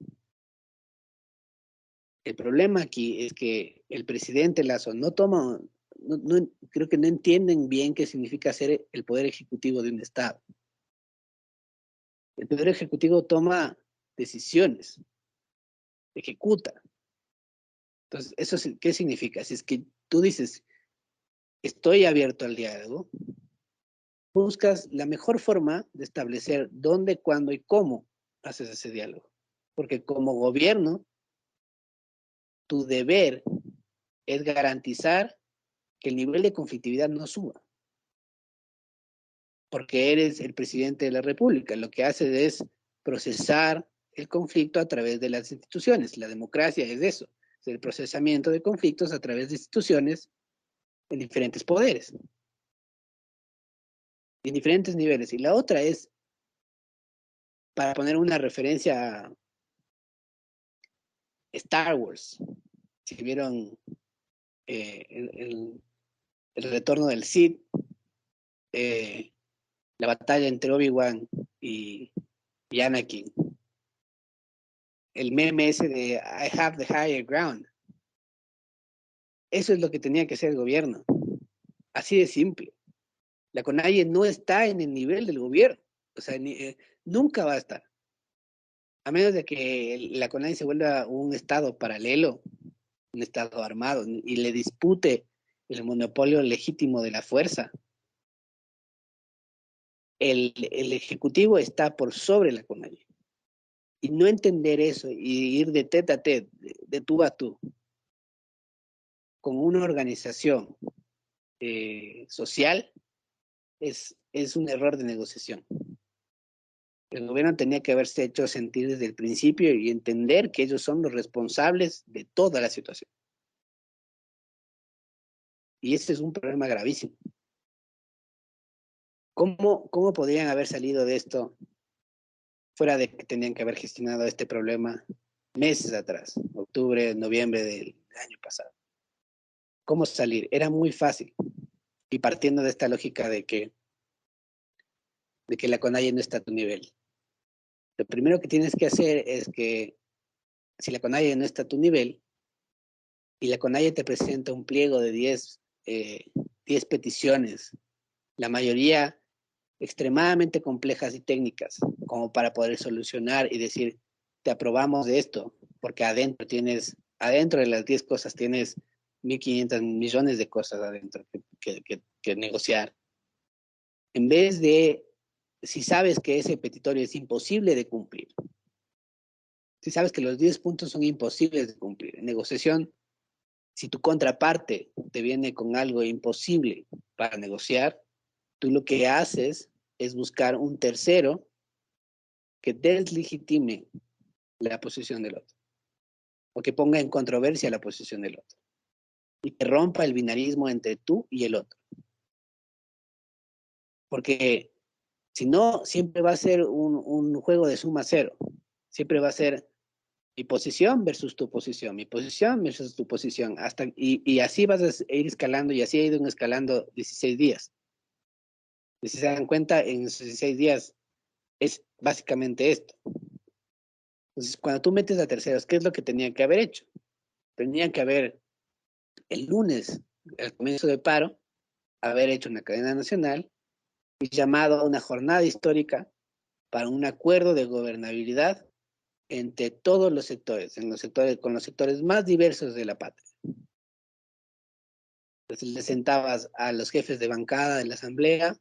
El problema aquí es que el presidente Lasso creo que no entienden bien qué significa ser el poder ejecutivo de un Estado. El poder ejecutivo toma decisiones, ejecuta. Entonces, ¿qué significa? Si es que tú dices, estoy abierto al diálogo, buscas la mejor forma de establecer dónde, cuándo y cómo haces ese diálogo. Porque como gobierno, tu deber es garantizar que el nivel de conflictividad no suba. Porque eres el presidente de la República. Lo que haces es procesar el conflicto a través de las instituciones. La democracia es eso, es el procesamiento de conflictos a través de instituciones en diferentes poderes, en diferentes niveles. Y la otra es, para poner una referencia a Star Wars, si vieron el retorno del Sith, la batalla entre Obi-Wan y Anakin, el meme ese de I have the higher ground. Eso es lo que tenía que hacer el gobierno. Así de simple. La CONAIE no está en el nivel del gobierno. O sea, nunca va a estar. A menos de que la CONAIE se vuelva un estado paralelo, un estado armado, y le dispute el monopolio legítimo de la fuerza. El Ejecutivo está por sobre la CONAIE. Y no entender eso y ir de tete a tete, de tú a tú, con una organización social, es un error de negociación. El gobierno tenía que haberse hecho sentir desde el principio y entender que ellos son los responsables de toda la situación. Y este es un problema gravísimo. ¿Cómo podrían haber salido de esto fuera de que tenían que haber gestionado este problema meses atrás, octubre, noviembre del año pasado? ¿Cómo salir? Era muy fácil. Y partiendo de esta lógica de que la CONAIE no está a tu nivel. Lo primero que tienes que hacer es que si la CONAIE no está a tu nivel y la CONAIE te presenta un pliego de 10 peticiones, la mayoría extremadamente complejas y técnicas, como para poder solucionar y decir, te aprobamos de esto, porque adentro de las 10 cosas tienes 1.500 millones de cosas adentro que negociar. En vez de, si sabes que ese petitorio es imposible de cumplir, si sabes que los 10 puntos son imposibles de cumplir, en negociación, si tu contraparte te viene con algo imposible para negociar, tú lo que haces es buscar un tercero que deslegitime la posición del otro, o que ponga en controversia la posición del otro, y que rompa el binarismo entre tú y el otro. Porque si no, siempre va a ser un juego de suma cero. Siempre va a ser mi posición versus tu posición, mi posición versus tu posición, y así vas a ir escalando, y así ha ido escalando 16 días. Y si se dan cuenta, en esos 16 días es básicamente esto. Entonces, cuando tú metes a terceros, ¿qué es lo que tenían que haber hecho? Tenían que haber, el lunes, al comienzo del paro, haber hecho una cadena nacional y llamado a una jornada histórica para un acuerdo de gobernabilidad entre todos los sectores, con los sectores más diversos de la patria. Entonces le sentabas a los jefes de bancada de la asamblea,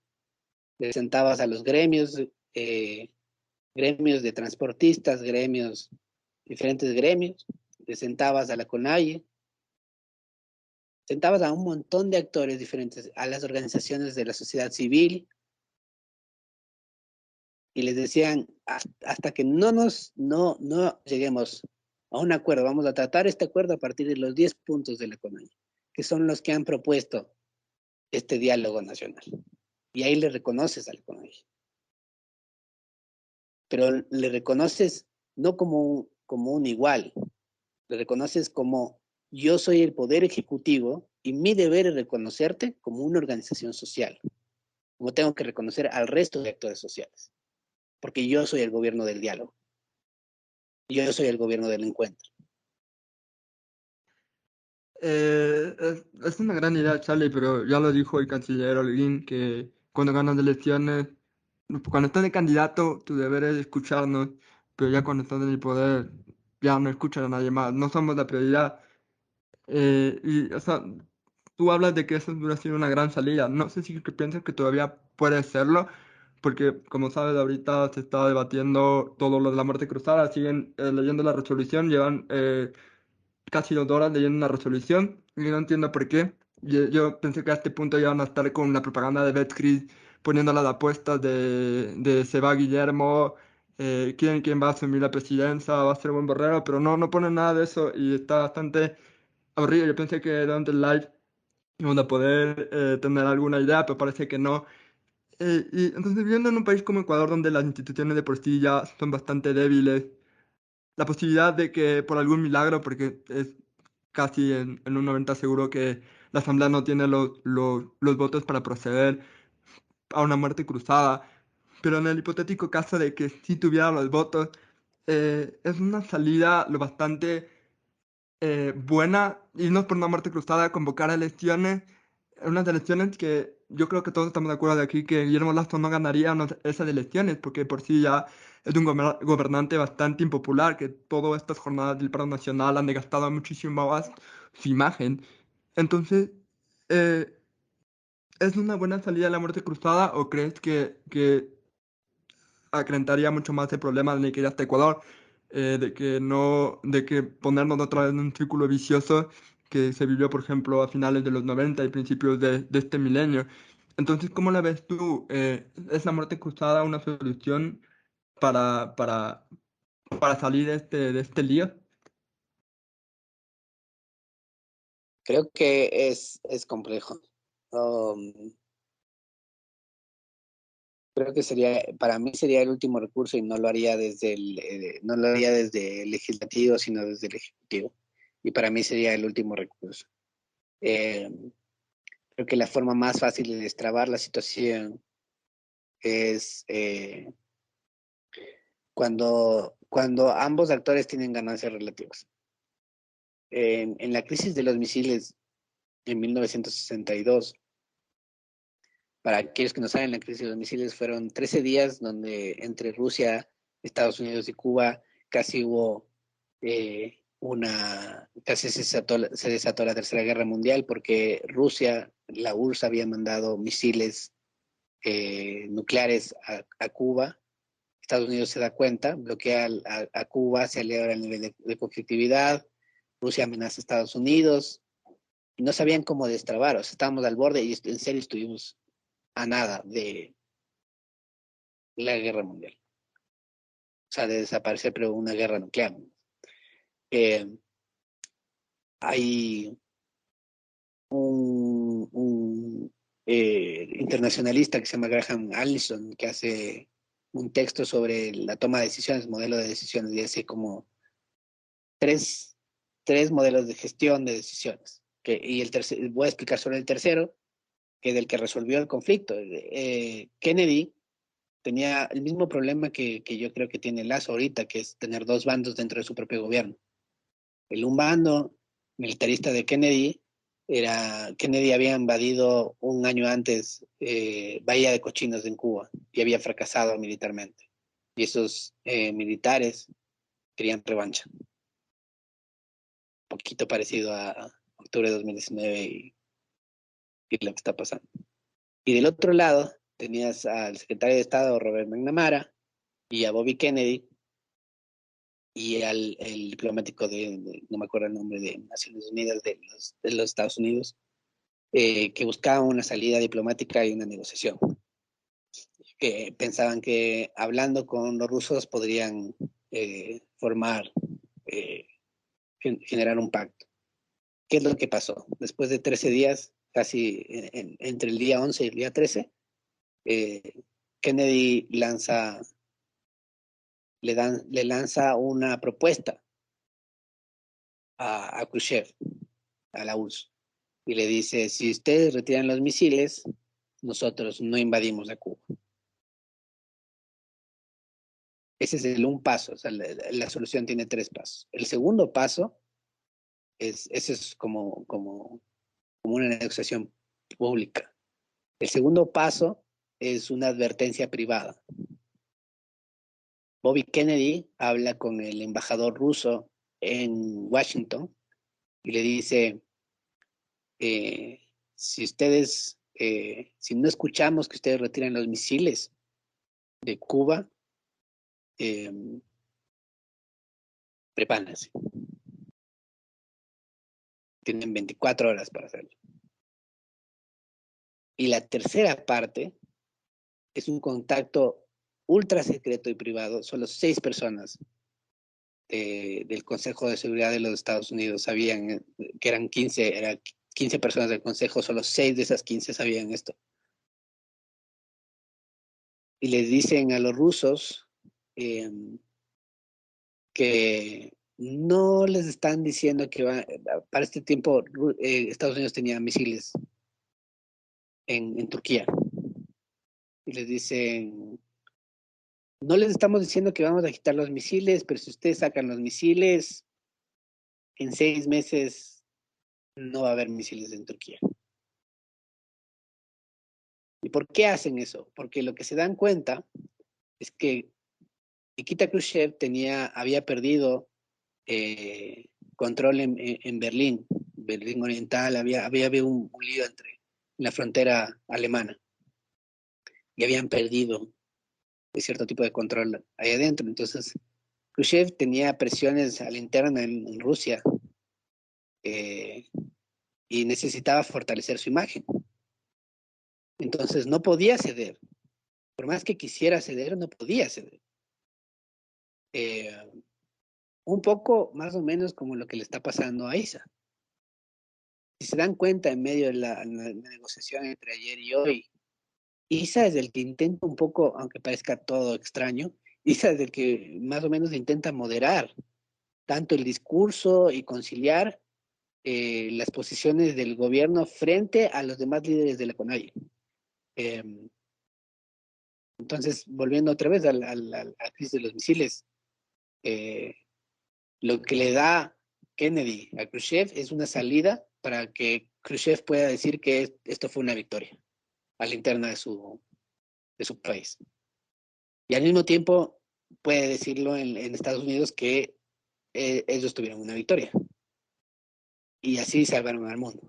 le sentabas a los gremios de transportistas, diferentes gremios, le sentabas a la CONAIE, sentabas a un montón de actores diferentes, a las organizaciones de la sociedad civil, y les decían, hasta que no lleguemos a un acuerdo, vamos a tratar este acuerdo a partir de los 10 puntos de la CONAIE, que son los que han propuesto este diálogo nacional. Y ahí le reconoces al CONAIE. Pero le reconoces no como un igual, le reconoces como yo soy el poder ejecutivo y mi deber es reconocerte como una organización social, como tengo que reconocer al resto de actores sociales, porque yo soy el gobierno del diálogo, yo soy el gobierno del encuentro. Es una gran idea, Charlie, pero ya lo dijo el canciller Holguín, que cuando ganas elecciones, cuando estás de candidato, tu deber es escucharnos, pero ya cuando estás en el poder, ya no escuchan a nadie más, no somos la prioridad. O sea, tú hablas de que eso hubiera sido una gran salida. No sé si que piensas que todavía puede serlo, porque como sabes, ahorita se está debatiendo todo lo de la muerte cruzada, siguen leyendo la resolución, llevan casi 2 horas leyendo una resolución y no entiendo por qué. Yo pensé que a este punto ya van a estar con la propaganda de Betcris poniendo las apuestas de se va Guillermo, quién va a asumir la presidencia, va a ser buen Borrero, pero no ponen nada de eso y está bastante aburrido. Yo pensé que durante el live íbamos a poder tener alguna idea, pero parece que no. Y entonces, viviendo en un país como Ecuador, donde las instituciones de por sí ya son bastante débiles, la posibilidad de que por algún milagro, porque es casi en un 90 seguro que la Asamblea no tiene los votos para proceder a una muerte cruzada, pero en el hipotético caso de que sí tuviera los votos, es una salida lo bastante buena, irnos por una muerte cruzada, convocar elecciones, unas elecciones que yo creo que todos estamos de acuerdo de aquí que Guillermo Lasso no ganaría esas elecciones, porque por sí ya es un gobernante bastante impopular, que todas estas jornadas del paro nacional han desgastado muchísimo más su imagen. Entonces, eh, ¿es una buena salida de la muerte cruzada o crees que acrentaría mucho más el problema de que ir hasta Ecuador, de que no, de que ponernos otra vez en un círculo vicioso que se vivió, por ejemplo, a finales de los 90 y principios de este milenio? Entonces, ¿cómo la ves tú? ¿Es la muerte cruzada una solución para, para, para salir de este lío? Creo que es complejo. Um, Creo que sería, para mí sería el último recurso y no lo haría no lo haría desde el legislativo, sino desde el ejecutivo. Y para mí sería el último recurso. Eh, Creo que la forma más fácil de destrabar la situación es cuando ambos actores tienen ganancias relativas. En la crisis de los misiles en 1962, para aquellos que no saben, la crisis de los misiles fueron 13 días donde entre Rusia, Estados Unidos y Cuba casi hubo casi se desató la Tercera Guerra Mundial porque Rusia, la URSS había mandado misiles nucleares a Cuba. Estados Unidos se da cuenta, bloquea a Cuba, se eleva el nivel de conflictividad, Rusia amenaza a Estados Unidos, y no sabían cómo destrabar, o sea, estábamos al borde y en serio estuvimos a nada de la guerra mundial, o sea, de desaparecer, pero una guerra nuclear. Eh, Hay un internacionalista que se llama Graham Allison que hace un texto sobre la toma de decisiones, modelo de decisiones, y hace como tres, tres modelos de gestión de decisiones. Y voy a explicar sobre el tercero, que es el que resolvió el conflicto. Kennedy tenía el mismo problema que yo creo que tiene Lazo ahorita, que es tener dos bandos dentro de su propio gobierno. Un bando militarista de Kennedy había invadido un año antes Bahía de Cochinos en Cuba y había fracasado militarmente. Y esos militares querían revancha. Un poquito parecido a octubre de 2019 y lo que está pasando. Y del otro lado tenías al secretario de Estado Robert McNamara y a Bobby Kennedy y el diplomático no me acuerdo el nombre, de Naciones Unidas de los Estados Unidos, que buscaban una salida diplomática y una negociación. Que pensaban que hablando con los rusos podrían formar, eh, generar un pacto. ¿Qué es lo que pasó? Después de 13 días, casi entre el día 11 y el día 13, Kennedy le lanza una propuesta a Khrushchev, a la URSS, y le dice, si ustedes retiran los misiles, nosotros no invadimos a Cuba. Ese es un paso, o sea, la solución tiene tres pasos. El segundo paso ese es como una negociación pública. El segundo paso es una advertencia privada. Bobby Kennedy habla con el embajador ruso en Washington y le dice, si ustedes, si no escuchamos que ustedes retiran los misiles de Cuba, eh, prepárense. Tienen 24 horas para hacerlo. Y la tercera parte es un contacto ultra secreto y privado. Solo 6 personas del Consejo de Seguridad de los Estados Unidos sabían que eran 15 personas del Consejo, solo 6 de esas 15 sabían esto. Y les dicen a los rusos que no les están diciendo que para este tiempo Estados Unidos tenía misiles en Turquía. Y les dicen, no les estamos diciendo que vamos a quitar los misiles, pero si ustedes sacan los misiles, en 6 meses no va a haber misiles en Turquía. ¿Y por qué hacen eso? Porque lo que se dan cuenta es que Nikita Khrushchev había perdido control en Berlín Oriental, había habido un lío en la frontera alemana y habían perdido cierto tipo de control ahí adentro. Entonces, Khrushchev tenía presiones a la interna en Rusia y necesitaba fortalecer su imagen. Entonces, no podía ceder. Por más que quisiera ceder, no podía ceder. Un poco más o menos como lo que le está pasando a Isa. Si se dan cuenta en medio de la negociación entre ayer y hoy, Isa es el que intenta un poco, aunque parezca todo extraño, Isa es el que más o menos intenta moderar tanto el discurso y conciliar las posiciones del gobierno frente a los demás líderes de la CONAIE. Entonces, volviendo otra vez a la crisis de los misiles, lo que le da Kennedy a Khrushchev es una salida para que Khrushchev pueda decir que esto fue una victoria a la interna de su país. Y al mismo tiempo puede decirlo en Estados Unidos que ellos tuvieron una victoria. Y así salvaron al mundo.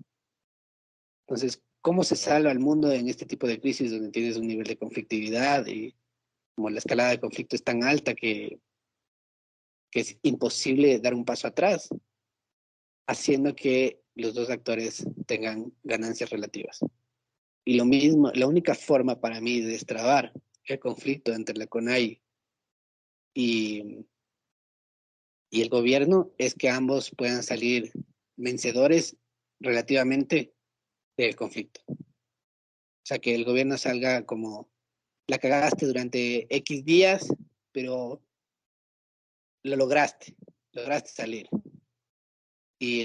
Entonces, ¿cómo se salva al mundo en este tipo de crisis donde tienes un nivel de conflictividad y como la escalada de conflicto es tan alta que es imposible dar un paso atrás, haciendo que los dos actores tengan ganancias relativas? Y lo mismo, la única forma para mí de destrabar el conflicto entre la CONAI y el gobierno es que ambos puedan salir vencedores relativamente del conflicto. O sea, que el gobierno salga como, la cagaste durante X días, pero lo lograste salir. Y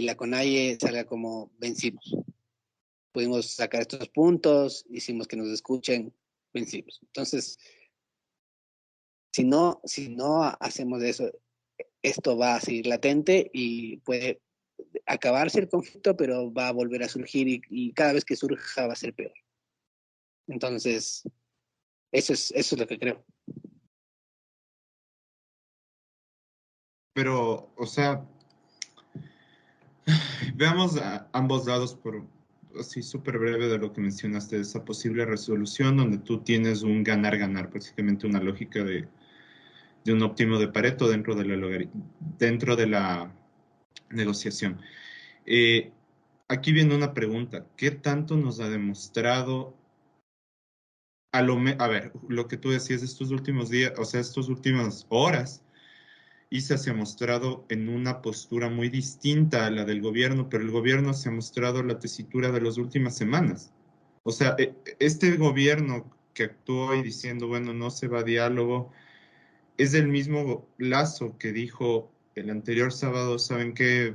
la CONAIE salga como vencimos. Pudimos sacar estos puntos, hicimos que nos escuchen, vencimos. Entonces, si no hacemos eso, esto va a seguir latente y puede acabarse el conflicto, pero va a volver a surgir y cada vez que surja va a ser peor. Entonces, eso es lo que creo. Pero, o sea, veamos a ambos lados por así súper breve de lo que mencionaste, de esa posible resolución donde tú tienes un ganar-ganar, prácticamente una lógica de un óptimo de Pareto dentro de la negociación. Aquí viene una pregunta. ¿Qué tanto nos ha demostrado a ver, lo que tú decías de estos últimos días, o sea, estas últimas horas, ISA se ha mostrado en una postura muy distinta a la del gobierno, pero el gobierno se ha mostrado la tesitura de las últimas semanas. O sea, este gobierno que actuó hoy diciendo, bueno, no se va a diálogo, es el mismo Lazo que dijo el anterior sábado, ¿saben qué?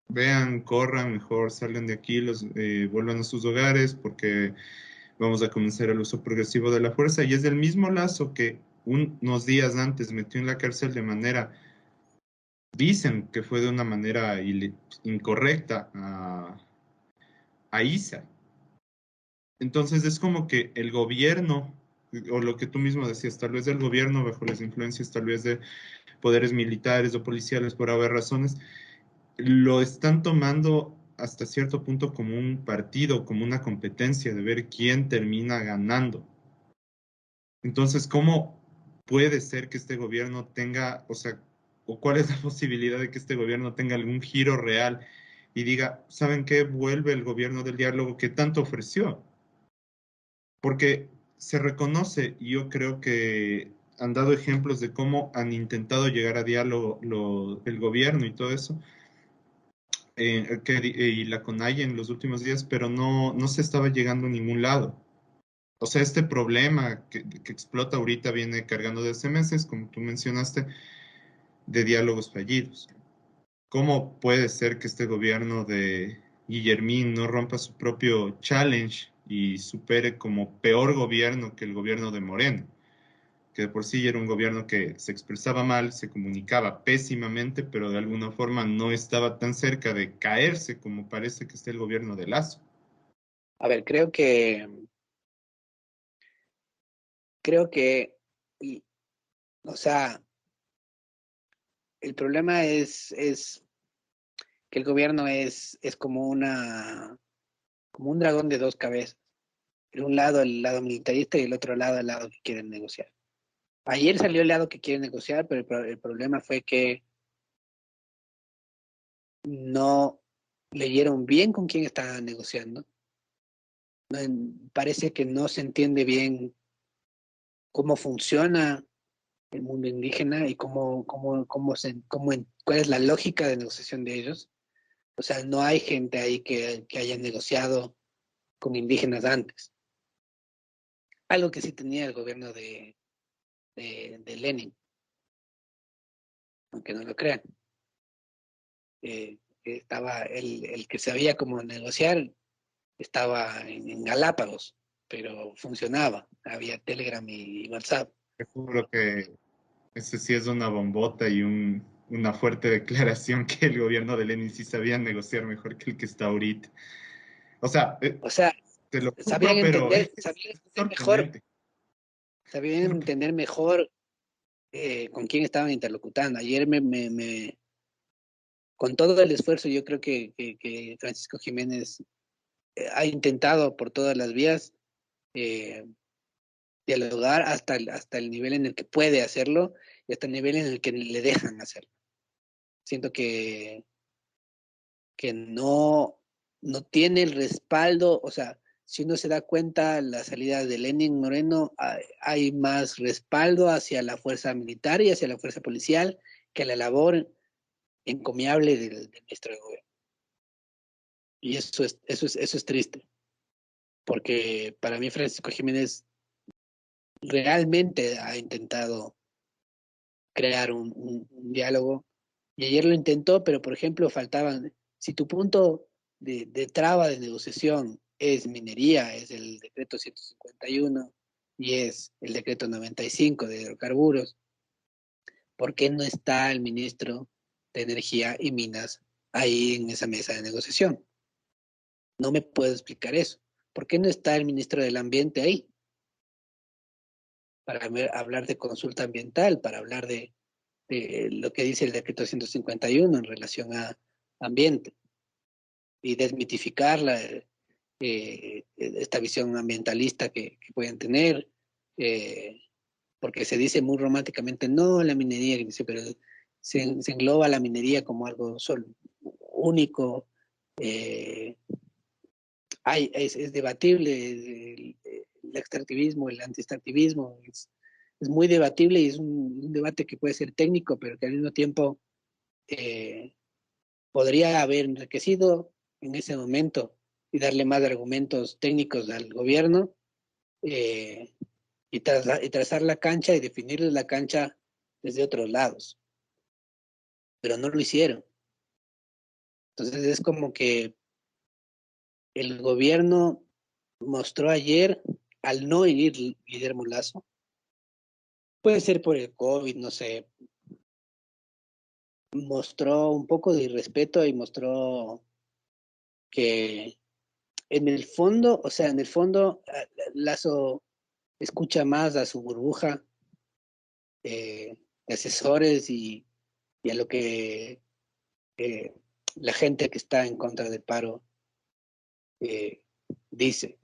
Vean, corran, mejor salgan de aquí, vuelvan a sus hogares porque vamos a comenzar el uso progresivo de la fuerza. Y es el mismo Lazo que unos días antes metió en la cárcel dicen que fue de una manera incorrecta a Isa. Entonces es como que el gobierno o lo que tú mismo decías, tal vez del gobierno, bajo las influencias tal vez de poderes militares o policiales por haber razones, lo están tomando hasta cierto punto como un partido, como una competencia de ver quién termina ganando. Entonces, ¿cómo puede ser que este gobierno tenga, o sea, o cuál es la posibilidad de que este gobierno tenga algún giro real y diga, ¿saben qué? Vuelve el gobierno del diálogo que tanto ofreció. Porque se reconoce, y yo creo que han dado ejemplos de cómo han intentado llegar a diálogo el gobierno y todo eso, y la CONAIE en los últimos días, pero no se estaba llegando a ningún lado. O sea, este problema que explota ahorita viene cargando desde meses, como tú mencionaste, de diálogos fallidos. ¿Cómo puede ser que este gobierno de Guillermín no rompa su propio challenge y supere como peor gobierno que el gobierno de Moreno? Que de por sí era un gobierno que se expresaba mal, se comunicaba pésimamente, pero de alguna forma no estaba tan cerca de caerse como parece que está el gobierno de Lazo. A ver, y, o sea, el problema es que el gobierno es como un dragón de dos cabezas. De un lado el lado militarista y el otro lado el lado que quieren negociar. Ayer salió el lado que quiere negociar, pero el problema fue que no leyeron bien con quién estaban negociando. No, parece que no se entiende bien cómo funciona el mundo indígena y cuál es la lógica de negociación de ellos. O sea, no hay gente ahí que haya negociado con indígenas antes. Algo que sí tenía el gobierno de Lenin, aunque no lo crean. Estaba el que sabía cómo negociar, estaba en Galápagos, pero funcionaba. Había Telegram y WhatsApp. Te juro que ese sí es una bombota y una fuerte declaración que el gobierno de Lenin sí sabía negociar mejor que el que está ahorita. O sea, O sea, te lo juro, pero sabían es entender mejor, sorprendente. sabían entender mejor con quién estaban interlocutando. Ayer con todo el esfuerzo, yo creo que Francisco Jiménez ha intentado por todas las vías eh, dialogar hasta el nivel en el que puede hacerlo y hasta el nivel en el que le dejan hacerlo. Siento que no tiene el respaldo, o sea, si uno se da cuenta, la salida de Lenin Moreno, hay más respaldo hacia la fuerza militar y hacia la fuerza policial que la labor encomiable del ministro de gobierno. Y eso es triste, porque para mí Francisco Jiménez realmente ha intentado crear un diálogo. Y ayer lo intentó, pero por ejemplo faltaban, si tu punto de traba de negociación es minería, es el decreto 151 y es el decreto 95 de hidrocarburos, ¿por qué no está el ministro de Energía y Minas ahí en esa mesa de negociación? No me puedo explicar eso. ¿Por qué no está el ministro del Ambiente ahí? Para hablar de consulta ambiental, para hablar de lo que dice el decreto 151 en relación a ambiente y desmitificar esta visión ambientalista que pueden tener, porque se dice muy románticamente, no la minería, pero se engloba la minería como algo solo, único. eh, es debatible el extractivismo, el anti-extractivismo, es muy debatible y es un debate que puede ser técnico, pero que al mismo tiempo eh, podría haber enriquecido en ese momento y darle más argumentos técnicos al gobierno eh, y trazar la cancha y definir la cancha desde otros lados, pero no lo hicieron. Entonces es como que el gobierno mostró ayer, al no ir Guillermo Lazo, puede ser por el COVID, no sé, mostró un poco de irrespeto y mostró que en el fondo, o sea, en el fondo, Lazo escucha más a su burbuja de asesores y a lo que eh, la gente que está en contra del paro dice.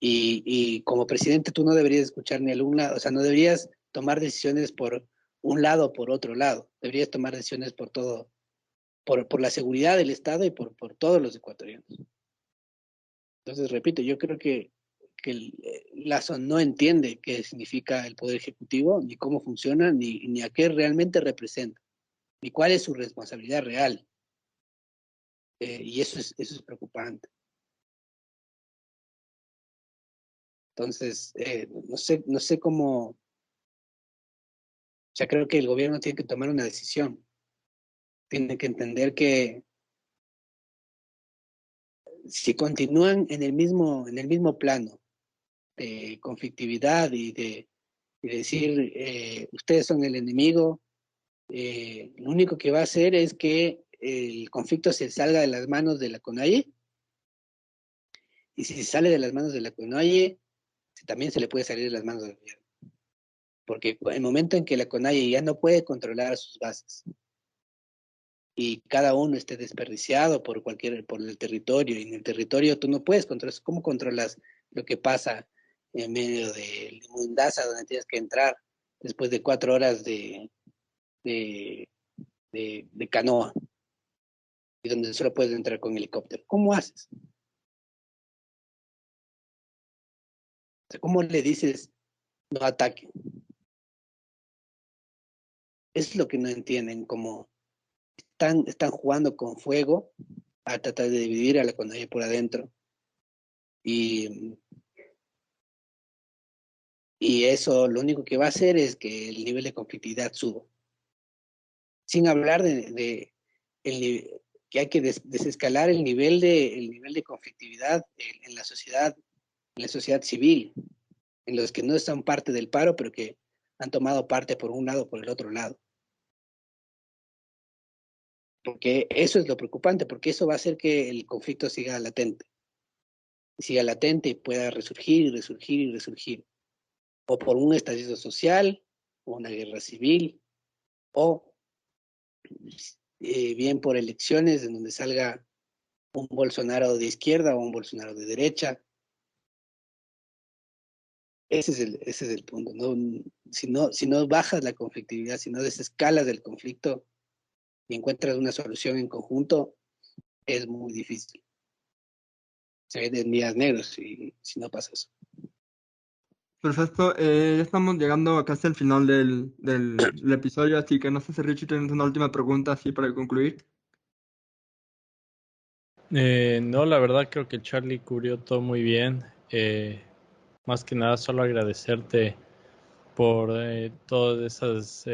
Y como presidente tú no deberías escuchar ni a un lado, o sea, no deberías tomar decisiones por un lado o por otro lado, deberías tomar decisiones por todo, por la seguridad del Estado y por todos los ecuatorianos. Entonces, repito, yo creo que Lazo no entiende qué significa el Poder Ejecutivo, ni cómo funciona, ni a qué realmente representa, ni cuál es su responsabilidad real. Y eso es preocupante. Entonces, no sé cómo, o sea, creo que el gobierno tiene que tomar una decisión, tiene que entender que si continúan en el mismo plano de conflictividad y decir, ustedes son el enemigo, lo único que va a hacer es que el conflicto se salga de las manos de la CONAIE, y si se sale de las manos de la CONAIE, también se le puede salir de las manos del gobierno. Porque el momento en que la CONAIE ya no puede controlar sus bases y cada uno esté desperdiciado por el territorio, y en el territorio tú no puedes controlar, ¿cómo controlas lo que pasa en medio de Mundaza, donde tienes que entrar después de 4 horas de, de canoa, y donde solo puedes entrar con helicóptero? ¿Cómo haces? O sea, ¿cómo le dices no ataquen? Es lo que no entienden, como están jugando con fuego a tratar de dividir a la CONAIE por adentro. Y, y eso lo único que va a hacer es que el nivel de conflictividad suba. Sin hablar que hay que desescalar el nivel de conflictividad en la sociedad civil, en los que no están parte del paro, pero que han tomado parte por un lado o por el otro lado. Porque eso es lo preocupante, porque eso va a hacer que el conflicto siga latente y pueda resurgir y resurgir y resurgir. O por un estallido social, o una guerra civil, o bien por elecciones en donde salga un Bolsonaro de izquierda o un Bolsonaro de derecha. Ese es el punto. ¿No? Si no bajas la conflictividad, si no desescalas el conflicto y encuentras una solución en conjunto, es muy difícil. Se ven días negros si no pasa eso. Perfecto, ya estamos llegando casi al final del episodio, así que no sé si Richie tienes una última pregunta así para concluir. No, la verdad creo que Charlie cubrió todo muy bien. Más que nada, solo agradecerte por todas esas...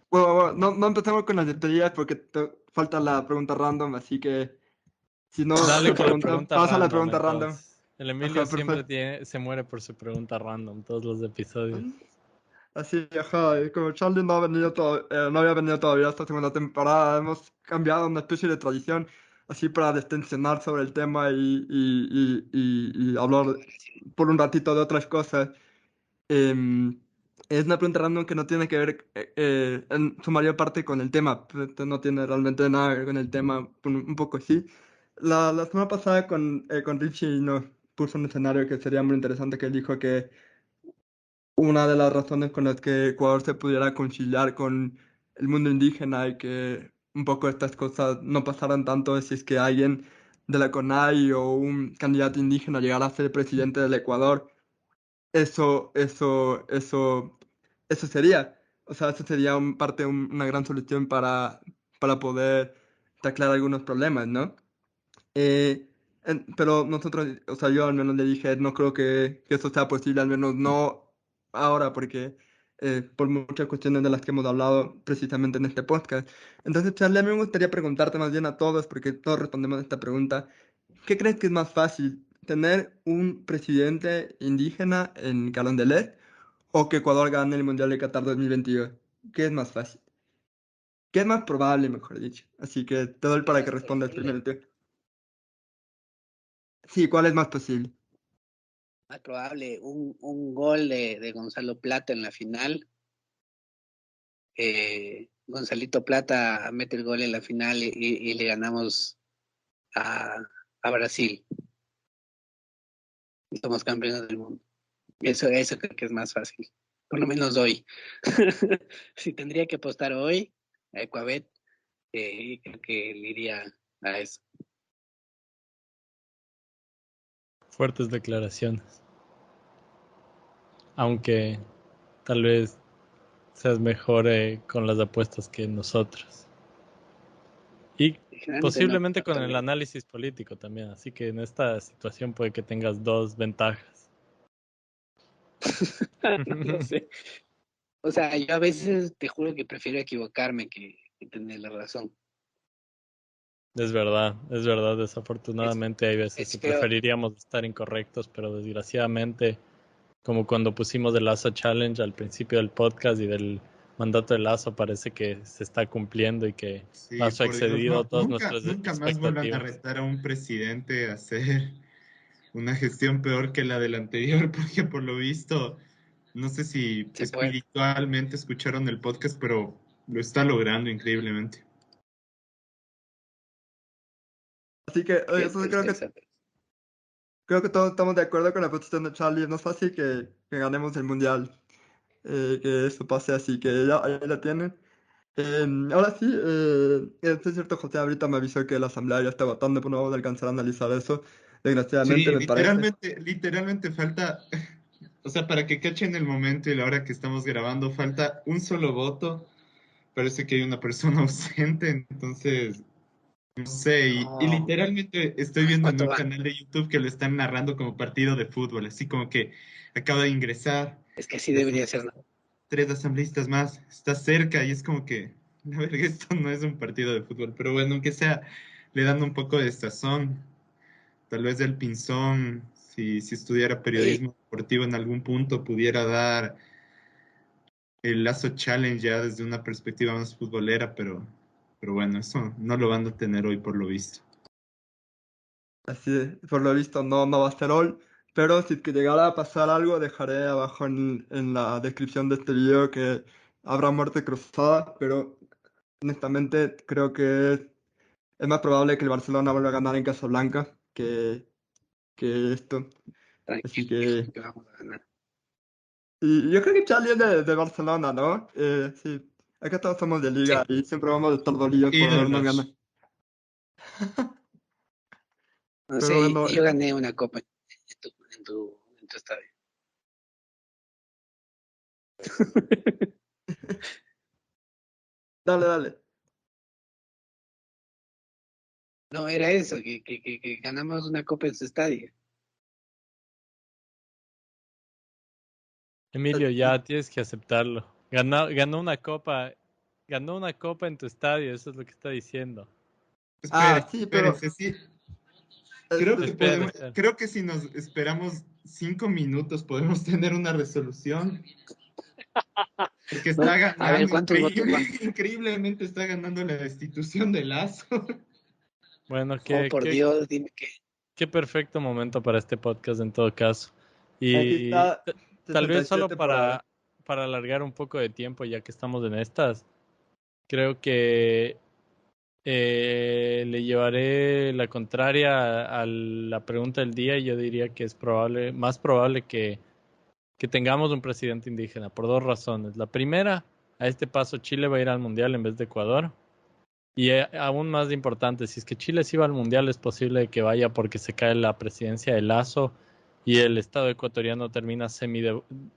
Bueno, no empecemos con las despedidas porque falta la pregunta random, así que si no Dale te con la preguntan, pregunta pasa la random, pregunta random. entonces. El Emilio Ajá, siempre perfecto. se muere por su pregunta random, todos los episodios. Así, ajá, y como Charlie no había venido todavía esta segunda temporada, hemos cambiado una especie de tradición así para destensionar sobre el tema y hablar por un ratito de otras cosas. Em, es una pregunta random que no tiene que ver en su mayor parte con el tema, no tiene realmente nada que ver con el tema, un poco sí. La semana pasada con Richie nos puso un escenario que sería muy interesante, que él dijo que una de las razones con las que Ecuador se pudiera conciliar con el mundo indígena y que un poco estas cosas no pasaran tanto es si es que alguien de la CONAI o un candidato indígena llegara a ser presidente del Ecuador. Eso sería, o sea, eso sería una gran solución para poder taclar algunos problemas, ¿no? Eh, pero nosotros, o sea, yo al menos le dije, no creo que eso sea posible, al menos no ahora, porque por muchas cuestiones de las que hemos hablado precisamente en este podcast. Entonces, Charlie, a mí me gustaría preguntarte más bien a todos, porque todos respondemos a esta pregunta. ¿Qué crees que es más fácil, tener un presidente indígena en Carondelet o que Ecuador gane el Mundial de Qatar 2022? ¿Qué es más fácil? ¿Qué es más probable, mejor dicho? Así que te doy ¿Qué para que más respondas probable? primero tú. Sí, ¿cuál es más posible? Más probable, un gol de Gonzalo Plata en la final. Gonzalito Plata mete el gol en la final y le ganamos a, a Brasil. Y somos campeones del mundo. Eso creo que es más fácil. Por lo menos hoy. Si tendría que apostar hoy a Ecuabet, creo que le iría a eso. Fuertes declaraciones. Aunque tal vez seas mejor con las apuestas que nosotros. Y Generalmente no posiblemente apuesto con tan el bien. análisis político también. Así que en esta situación puede que tengas dos ventajas. No lo sé. O sea, yo a veces te juro que prefiero equivocarme que tener la razón. Es verdad. Es, Desafortunadamente hay veces es que feo. preferiríamos estar incorrectos, pero desgraciadamente, como cuando pusimos el Lazo Challenge al principio del podcast y del mandato de Lazo, parece que se está cumpliendo y que Sí, Lazo ha por Dios, excedido no, todas nunca, nuestras nunca más vuelvan a expectativas. retar a un presidente a hacer una gestión peor que la del anterior, porque por lo visto, no sé si Se puede. espiritualmente escucharon el podcast, pero lo está logrando increíblemente. Así que entonces creo que todos estamos de acuerdo con la posición de Charlie. No es fácil que ganemos el mundial, que eso pase así, que ya ahí la tienen. Ahora sí, es cierto, José ahorita me avisó que la asamblea ya está votando, pero no vamos a alcanzar a analizar eso. Desgraciadamente Sí, me parece. literalmente falta, o sea, para que cachen el momento y la hora que estamos grabando, falta un solo voto. Parece que hay una persona ausente, entonces, no sé, y No, literalmente estoy viendo en ¿cuánto un van? canal de YouTube que lo están narrando como partido de fútbol, así como que acaba de ingresar, Es que así ya debería son ser, ¿no? tres asambleístas más, está cerca y es como que, la verdad, esto no es un partido de fútbol, pero bueno, aunque sea, le dando un poco de sazón, tal vez del Pinzón, si estudiara Ey, periodismo deportivo en algún punto, pudiera dar el Lazo Challenge ya desde una perspectiva más futbolera, pero bueno, eso no lo van a tener hoy por lo visto. Así es, por lo visto no va a ser hoy, pero si es que llegara a pasar algo, dejaré abajo en la descripción de este video que habrá muerte cruzada, pero honestamente creo que es más probable que el Barcelona vuelva a ganar en Casablanca que esto. Así tranquilo, viejo, que... que vamos a ganar. Y yo creo que Charlie es de Barcelona, ¿no? Sí, acá todos somos de liga Sí, y siempre vamos a estar dolidos por habernos ganado. Ídolos. no Pero sé, bueno, yo gané una copa en tu estadio. dale, dale. No, era eso, que ganamos una copa en su estadio. Emilio, ya tienes que aceptarlo. Ganó una copa en tu estadio, eso es lo que está diciendo. Ah, sí, pero... Espérense, sí. Espera, espera. Creo que si nos esperamos 5 minutos podemos tener una resolución, porque No, está a ver, ganando ¿cuántos votos van? increíblemente está ganando la destitución de Lazo. Bueno, Oh, por Dios, dime que. qué perfecto momento para este podcast en todo caso. aquí Y está tal vez solo 67 por ahora. para alargar un poco de tiempo, ya que estamos en estas, creo que le llevaré la contraria a la pregunta del día y yo diría que es más probable que tengamos un presidente indígena por dos razones. La primera, a este paso Chile va a ir al Mundial en vez de Ecuador. Y aún más importante, si es que Chile sí va al Mundial, es posible que vaya porque se cae la presidencia de Lazo y el Estado ecuatoriano termina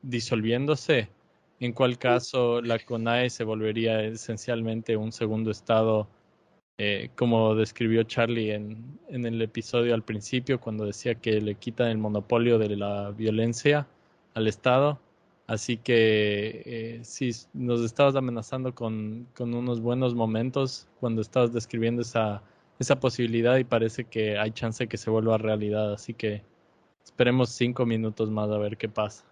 disolviéndose, en cual caso la CONAE se volvería esencialmente un segundo Estado, como describió Charlie en el episodio al principio, cuando decía que le quitan el monopolio de la violencia al Estado. Así que sí, nos estabas amenazando con unos buenos momentos cuando estabas describiendo esa posibilidad y parece que hay chance que se vuelva realidad. Así que esperemos 5 minutos más a ver qué pasa.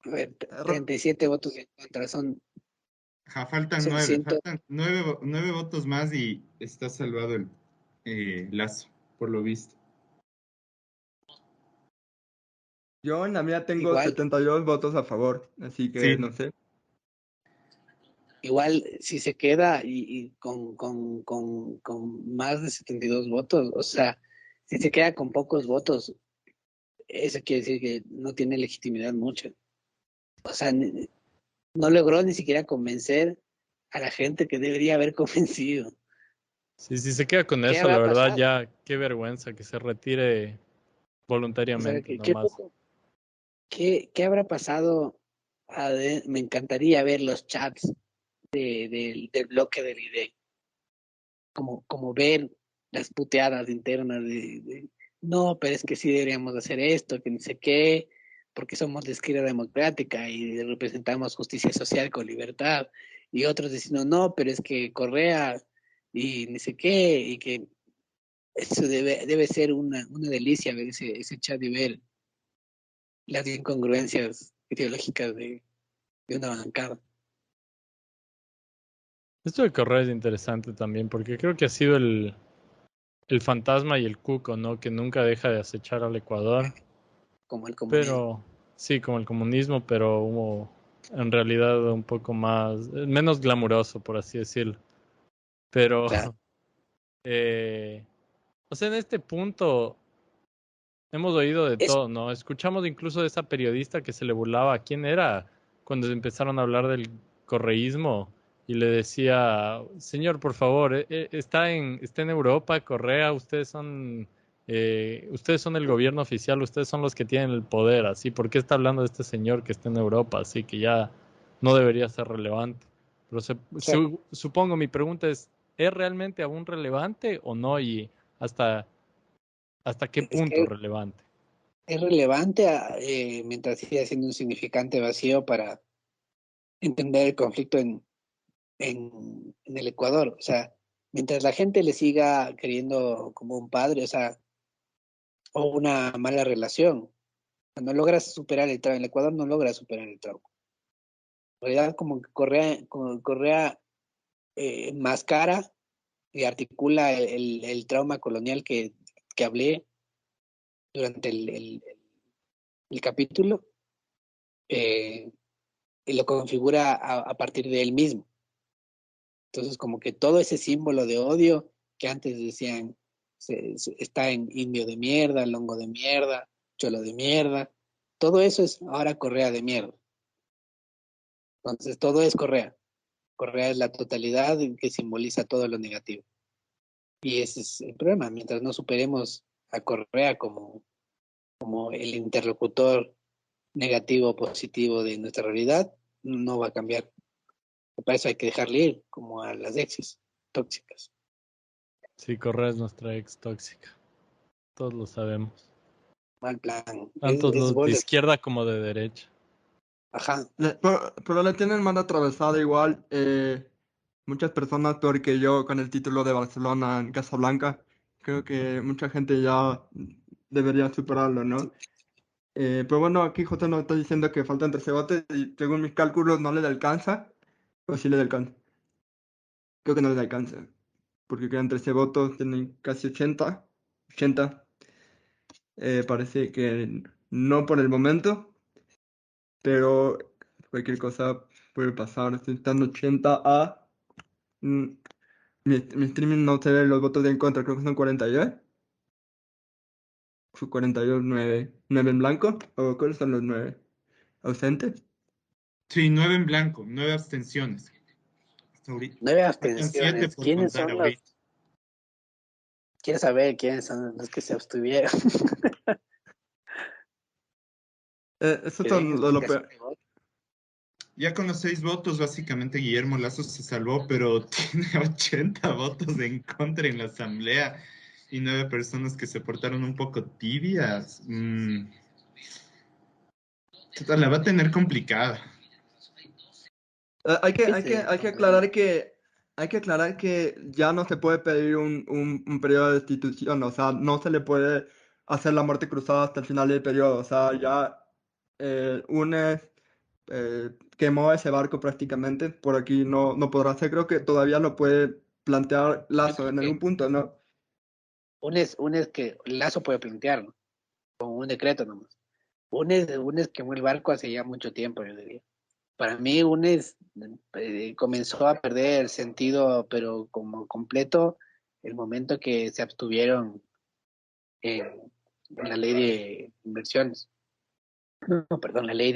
A ver, Rap- 37 votos en contra, Ajá, son 100. faltan nueve votos más y está salvado el Lazo, por lo visto. Yo en la mía tengo Igual, 72 votos a favor, así que Sí, no sé. igual si se queda y con más de 72 votos, o sea, si se queda con pocos votos, eso quiere decir que no tiene legitimidad mucha. O sea, no logró ni siquiera convencer a la gente que debería haber convencido. Sí, si se queda con ¿Qué eso, la habrá verdad pasado? ya qué vergüenza que se retire O sea, voluntariamente nomás. ¿qué habrá pasado? Me encantaría ver los chats del bloque del IDE, como ver las puteadas internas no, pero es que sí deberíamos hacer esto, que no sé qué, porque somos de izquierda democrática y representamos justicia social con libertad, y otros diciendo, no, pero es que Correa y ni sé qué, y que eso debe ser una delicia ver ese chat y ver las incongruencias ideológicas de una bancada. Esto de Correa es interesante también porque creo que ha sido el fantasma y el cuco, ¿no? Que nunca deja de acechar al Ecuador. Como el comunismo. Pero sí, como el comunismo, pero en realidad un poco más, menos glamuroso, por así decirlo. Pero, Claro. eh, o sea, en este punto hemos oído de Es, todo, ¿no? Escuchamos incluso de esa periodista que se le burlaba. ¿Quién era? Cuando empezaron a hablar del correísmo y le decía, señor, por favor, está en Europa, Correa, ustedes son el gobierno oficial, ustedes son los que tienen el poder, así, ¿por qué está hablando de este señor que está en Europa? Así que ya no debería ser relevante. Pero supongo, mi pregunta ¿es realmente aún relevante o no? Y hasta, ¿hasta qué es punto que relevante? es relevante mientras siga siendo un significante vacío para entender el conflicto en el Ecuador. O sea, mientras la gente le siga queriendo como un padre, o sea, o una mala relación, no logras superar el trauma. El Ecuador no logra superar el trauma. En realidad, como Correa mascara y articula el trauma colonial que hablé durante el capítulo, eh, y lo configura a partir de él mismo. Entonces, como que todo ese símbolo de odio que antes decían está en indio de mierda, longo de mierda, cholo de mierda, todo eso es ahora Correa de mierda. Entonces, todo es Correa. Correa es la totalidad que simboliza todo lo negativo. Y ese es el problema. Mientras no superemos a Correa como el interlocutor negativo o positivo de nuestra realidad, no va a cambiar. Para eso hay que dejarle ir, como a las exes tóxicas. Sí, Correa es nuestra ex tóxica. Todos lo sabemos. Mal plan. Tanto Es los de Voldemort. izquierda como de derecha. Ajá. Pero le tienen mal atravesada igual muchas personas peor que yo con el título de Barcelona en Casablanca. Creo que mucha gente ya debería superarlo, ¿no? Pero bueno, aquí José nos está diciendo que faltan 13 votos y según mis cálculos no le alcanza. O sí le alcanza. Creo que no le alcanza. Porque quedan 13 votos, tienen casi 80. Parece que no por el momento, pero cualquier cosa puede pasar. Están 80 a... mm, mi streaming no se ve los votos de en contra, creo que son 42. Son 42, 9. ¿9 en blanco? ¿O cuáles son los 9? ¿Ausentes? sí, 9 en blanco, 9 abstenciones. Hasta ahorita. 9 Faltan 7 abstenciones. por contar ahorita. Quiero saber quiénes son los que se abstuvieron? Esos Que den son lo explicación peor. de voto. Ya con los 6 votos, básicamente Guillermo Lazo se salvó, pero tiene 80 votos en contra en la asamblea y 9 personas que se portaron un poco tibias. Chuta, la va a tener complicada. Hay que, hay que, Ese hay que complicado. aclarar que, hay que aclarar que ya no se puede pedir un periodo de destitución, o sea, no se le puede hacer la muerte cruzada hasta el final del periodo, o sea, ya UNES quemó ese barco prácticamente, por aquí no podrá hacer, creo que todavía lo puede plantear Yo Lazo creo en que algún punto, ¿no? un es que Lazo puede plantear, ¿no? Con un decreto nomás. UNES quemó el barco hace ya mucho tiempo, yo diría. Para mí, UNES comenzó a perder el sentido, pero como completo, el momento que se abstuvieron en la ley de inversiones. No, perdón, la ley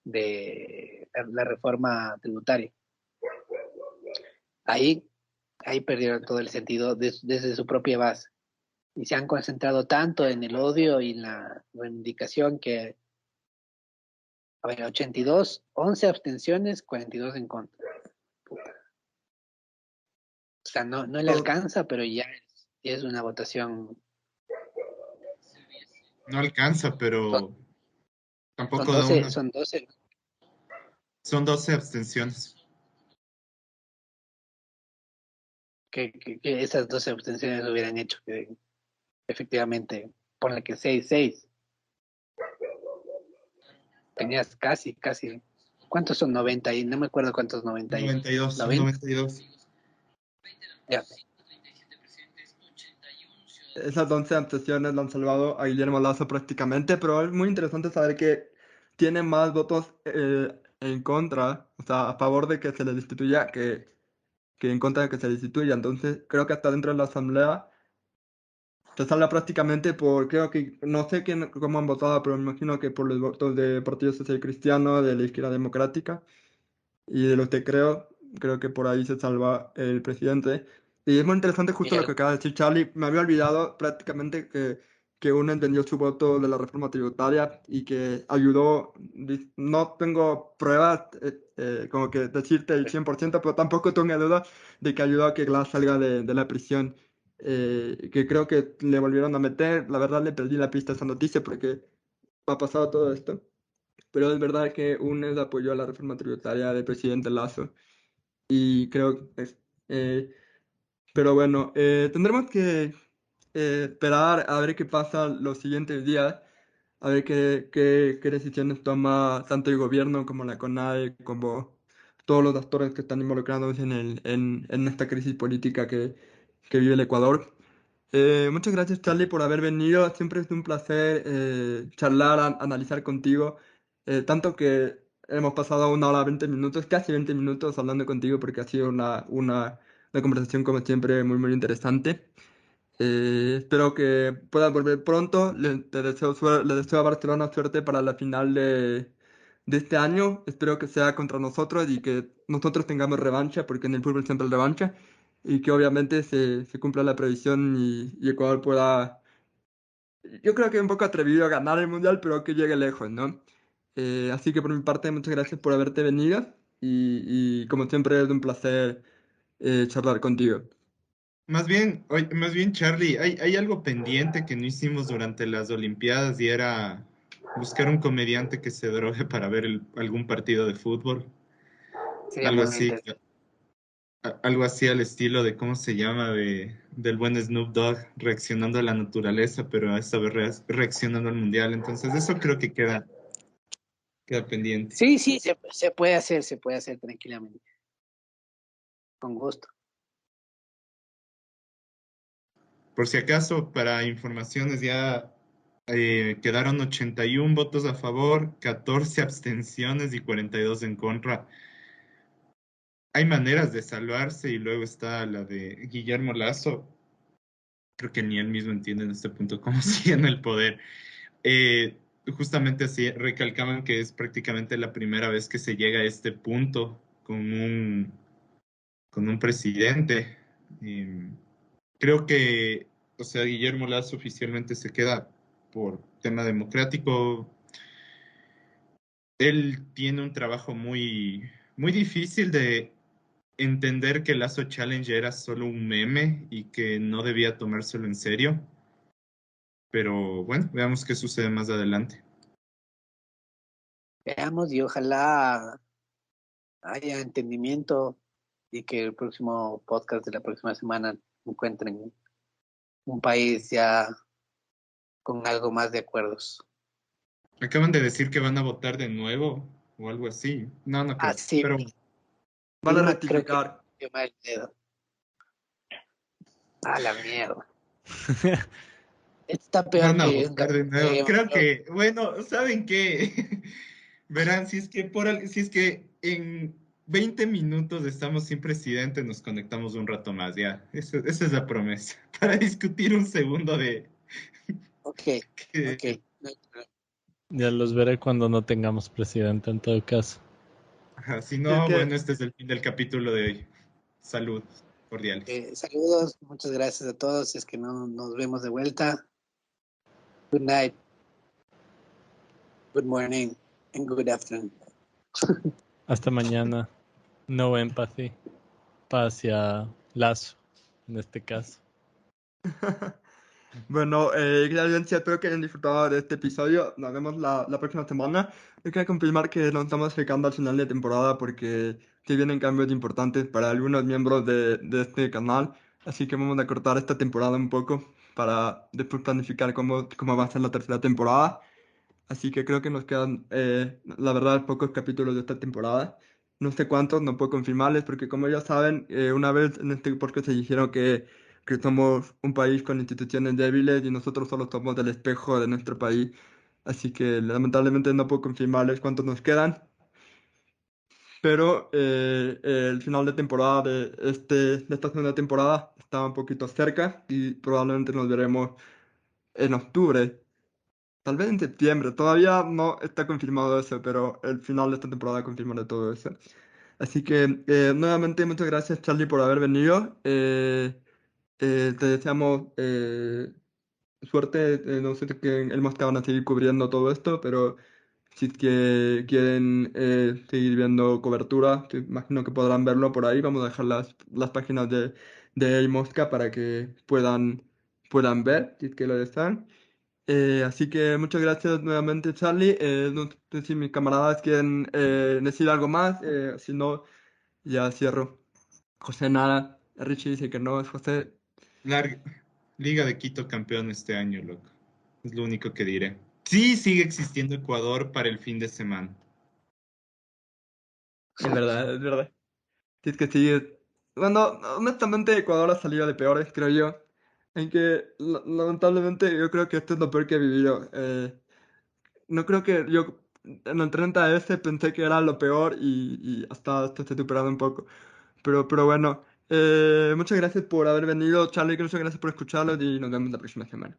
de la reforma tributaria. Ahí, ahí perdieron todo el sentido desde su propia base. Y se han concentrado tanto en el odio y la reivindicación que, a ver, 82, 11 abstenciones, 42 en contra. Puta. O sea, no le alcanza, pero ya es una votación. No alcanza, Son, pero son tampoco da 12, una. son 12 Son 12 abstenciones. que esas 12 abstenciones hubieran hecho que efectivamente, ponle que 6 tenías casi. ¿Cuántos son 90 ahí? No me acuerdo cuántos 90 ahí. 92, son 90, 92. ya. Esas 11 abstenciones lo han salvado a Guillermo Lasso prácticamente, pero es muy interesante saber que tiene más votos en contra, o sea, a favor de que se le destituya que en contra de que se le destituya. Entonces, creo que hasta dentro de la asamblea se salva prácticamente por, creo que, no sé cómo han votado, pero me imagino que por los votos del Partido Social Cristiano, de la Izquierda Democrática. Y de los que creo que por ahí se salva el presidente. Y es muy interesante justo lo que acaba de decir Charlie. Me había olvidado prácticamente que uno entendió su voto de la reforma tributaria y que ayudó. No tengo pruebas como que decirte el 100%, pero tampoco tengo duda de que ayudó a que Glass salga de la prisión. Que creo que le volvieron a meter. La verdad le perdí la pista a esa noticia porque ha pasado todo esto. Pero es verdad que UNED apoyó la reforma tributaria del presidente Lasso y creo que pero bueno, tendremos que esperar a ver qué pasa los siguientes días, a ver qué decisiones toma tanto el gobierno como la CONADE, como todos los actores que están involucrados en esta crisis política que vive el Ecuador. Muchas gracias, Charlie, por haber venido. Siempre es un placer charlar, analizar contigo. Tanto que hemos pasado 1 hora 20 minutos, casi 20 minutos hablando contigo porque ha sido una conversación, como siempre, muy, muy interesante. Espero que puedas volver pronto. Le deseo a Barcelona suerte para la final de este año. Espero que sea contra nosotros y que nosotros tengamos revancha, porque en el fútbol siempre hay revancha. Y que obviamente se cumpla la previsión y Ecuador pueda, yo creo que un poco atrevido a ganar el mundial, pero que llegue lejos, ¿no? Así que por mi parte, muchas gracias por haberte venido y como siempre es un placer charlar contigo. Más bien, oye, más bien, Charlie, hay algo pendiente que no hicimos durante las Olimpiadas y era buscar un comediante que se drogue para ver algún partido de fútbol. Sería Algo muy así, interesante. algo así al estilo de, ¿cómo se llama? Del buen Snoop Dogg, reaccionando a la naturaleza, pero a esta vez reaccionando al mundial. Entonces, eso creo que queda pendiente. Sí, se puede hacer tranquilamente, con gusto. Por si acaso, para informaciones, ya quedaron 81 votos a favor, 14 abstenciones y 42 en contra. Hay maneras de salvarse y luego está la de Guillermo Lasso. Creo que ni él mismo entiende en este punto cómo sigue en el poder. Eh, Justamente así recalcaban que es prácticamente la primera vez que se llega a este punto con un presidente. Eh, Creo que, o sea, Guillermo Lasso oficialmente se queda por tema democrático. Él tiene un trabajo muy difícil de entender que Lasso Challenge era solo un meme y que no debía tomárselo en serio. Pero bueno, veamos qué sucede más adelante. Veamos y ojalá haya entendimiento y que el próximo podcast de la próxima semana encuentren un país ya con algo más de acuerdos. Acaban de decir que van a votar de nuevo o algo así. No, no Ah, creo. sí, Pero Van a Dilma creo que rectificar. metió mal el dedo. A la mierda. Está peor Van a que votar de de nuevo. Game of Creo Thrones. que, bueno, ¿saben qué? Verán, si es que en 20 minutos estamos sin presidente, nos conectamos un rato más, ya. Esa es la promesa. Para discutir un segundo de Ok, ok. que, No hay problema. Ya los veré cuando no tengamos presidente en todo caso. ajá, si Es no, que bueno, este es el fin del capítulo de hoy. Salud, cordiales. Saludos, muchas gracias a todos. Si es que no nos vemos de vuelta. Good night, good morning, and good afternoon. Hasta mañana. No empathy. Hacia Lazo, en este caso. Bueno, audiencia, espero que hayan disfrutado de este episodio. Nos vemos la próxima semana. Hay que confirmar que nos estamos acercando al final de temporada porque sí vienen cambios importantes para algunos miembros de este canal. Así que vamos a cortar esta temporada un poco para después planificar cómo va a ser la tercera temporada. Así que creo que nos quedan, la verdad, pocos capítulos de esta temporada. No sé cuántos, no puedo confirmarles, porque como ya saben, una vez en este podcast se dijeron que somos un país con instituciones débiles y nosotros solo somos el espejo de nuestro país. Así que lamentablemente no puedo confirmarles cuántos nos quedan. Pero el final de temporada de esta segunda temporada está un poquito cerca y probablemente nos veremos en octubre. Tal vez en septiembre, todavía no está confirmado eso, pero el final de esta temporada confirmará todo eso. Así que nuevamente muchas gracias Charlie por haber venido. Te deseamos suerte, no sé que el Mosca van a seguir cubriendo todo esto, pero si es que quieren seguir viendo cobertura, que imagino que podrán verlo por ahí. Vamos a dejar las páginas de El Mosca para que puedan ver, si es que lo desean. Así que muchas gracias nuevamente, Charlie. No sé si mis camaradas quieren decir algo más. Si no, ya cierro. José, nada. Richie dice que no, es José. Larga, Liga de Quito campeón este año, loco. Es lo único que diré. Sí, sigue existiendo Ecuador para el fin de semana. Es verdad, es verdad. Si es que sí. Bueno, honestamente, Ecuador ha salido de peores, creo yo. En que, lamentablemente, yo creo que esto es lo peor que he vivido. No creo que yo en el 30S pensé que era lo peor y hasta esto se ha superado un poco. Pero bueno, muchas gracias por haber venido, Charlie, muchas gracias por escucharlo y nos vemos la próxima semana.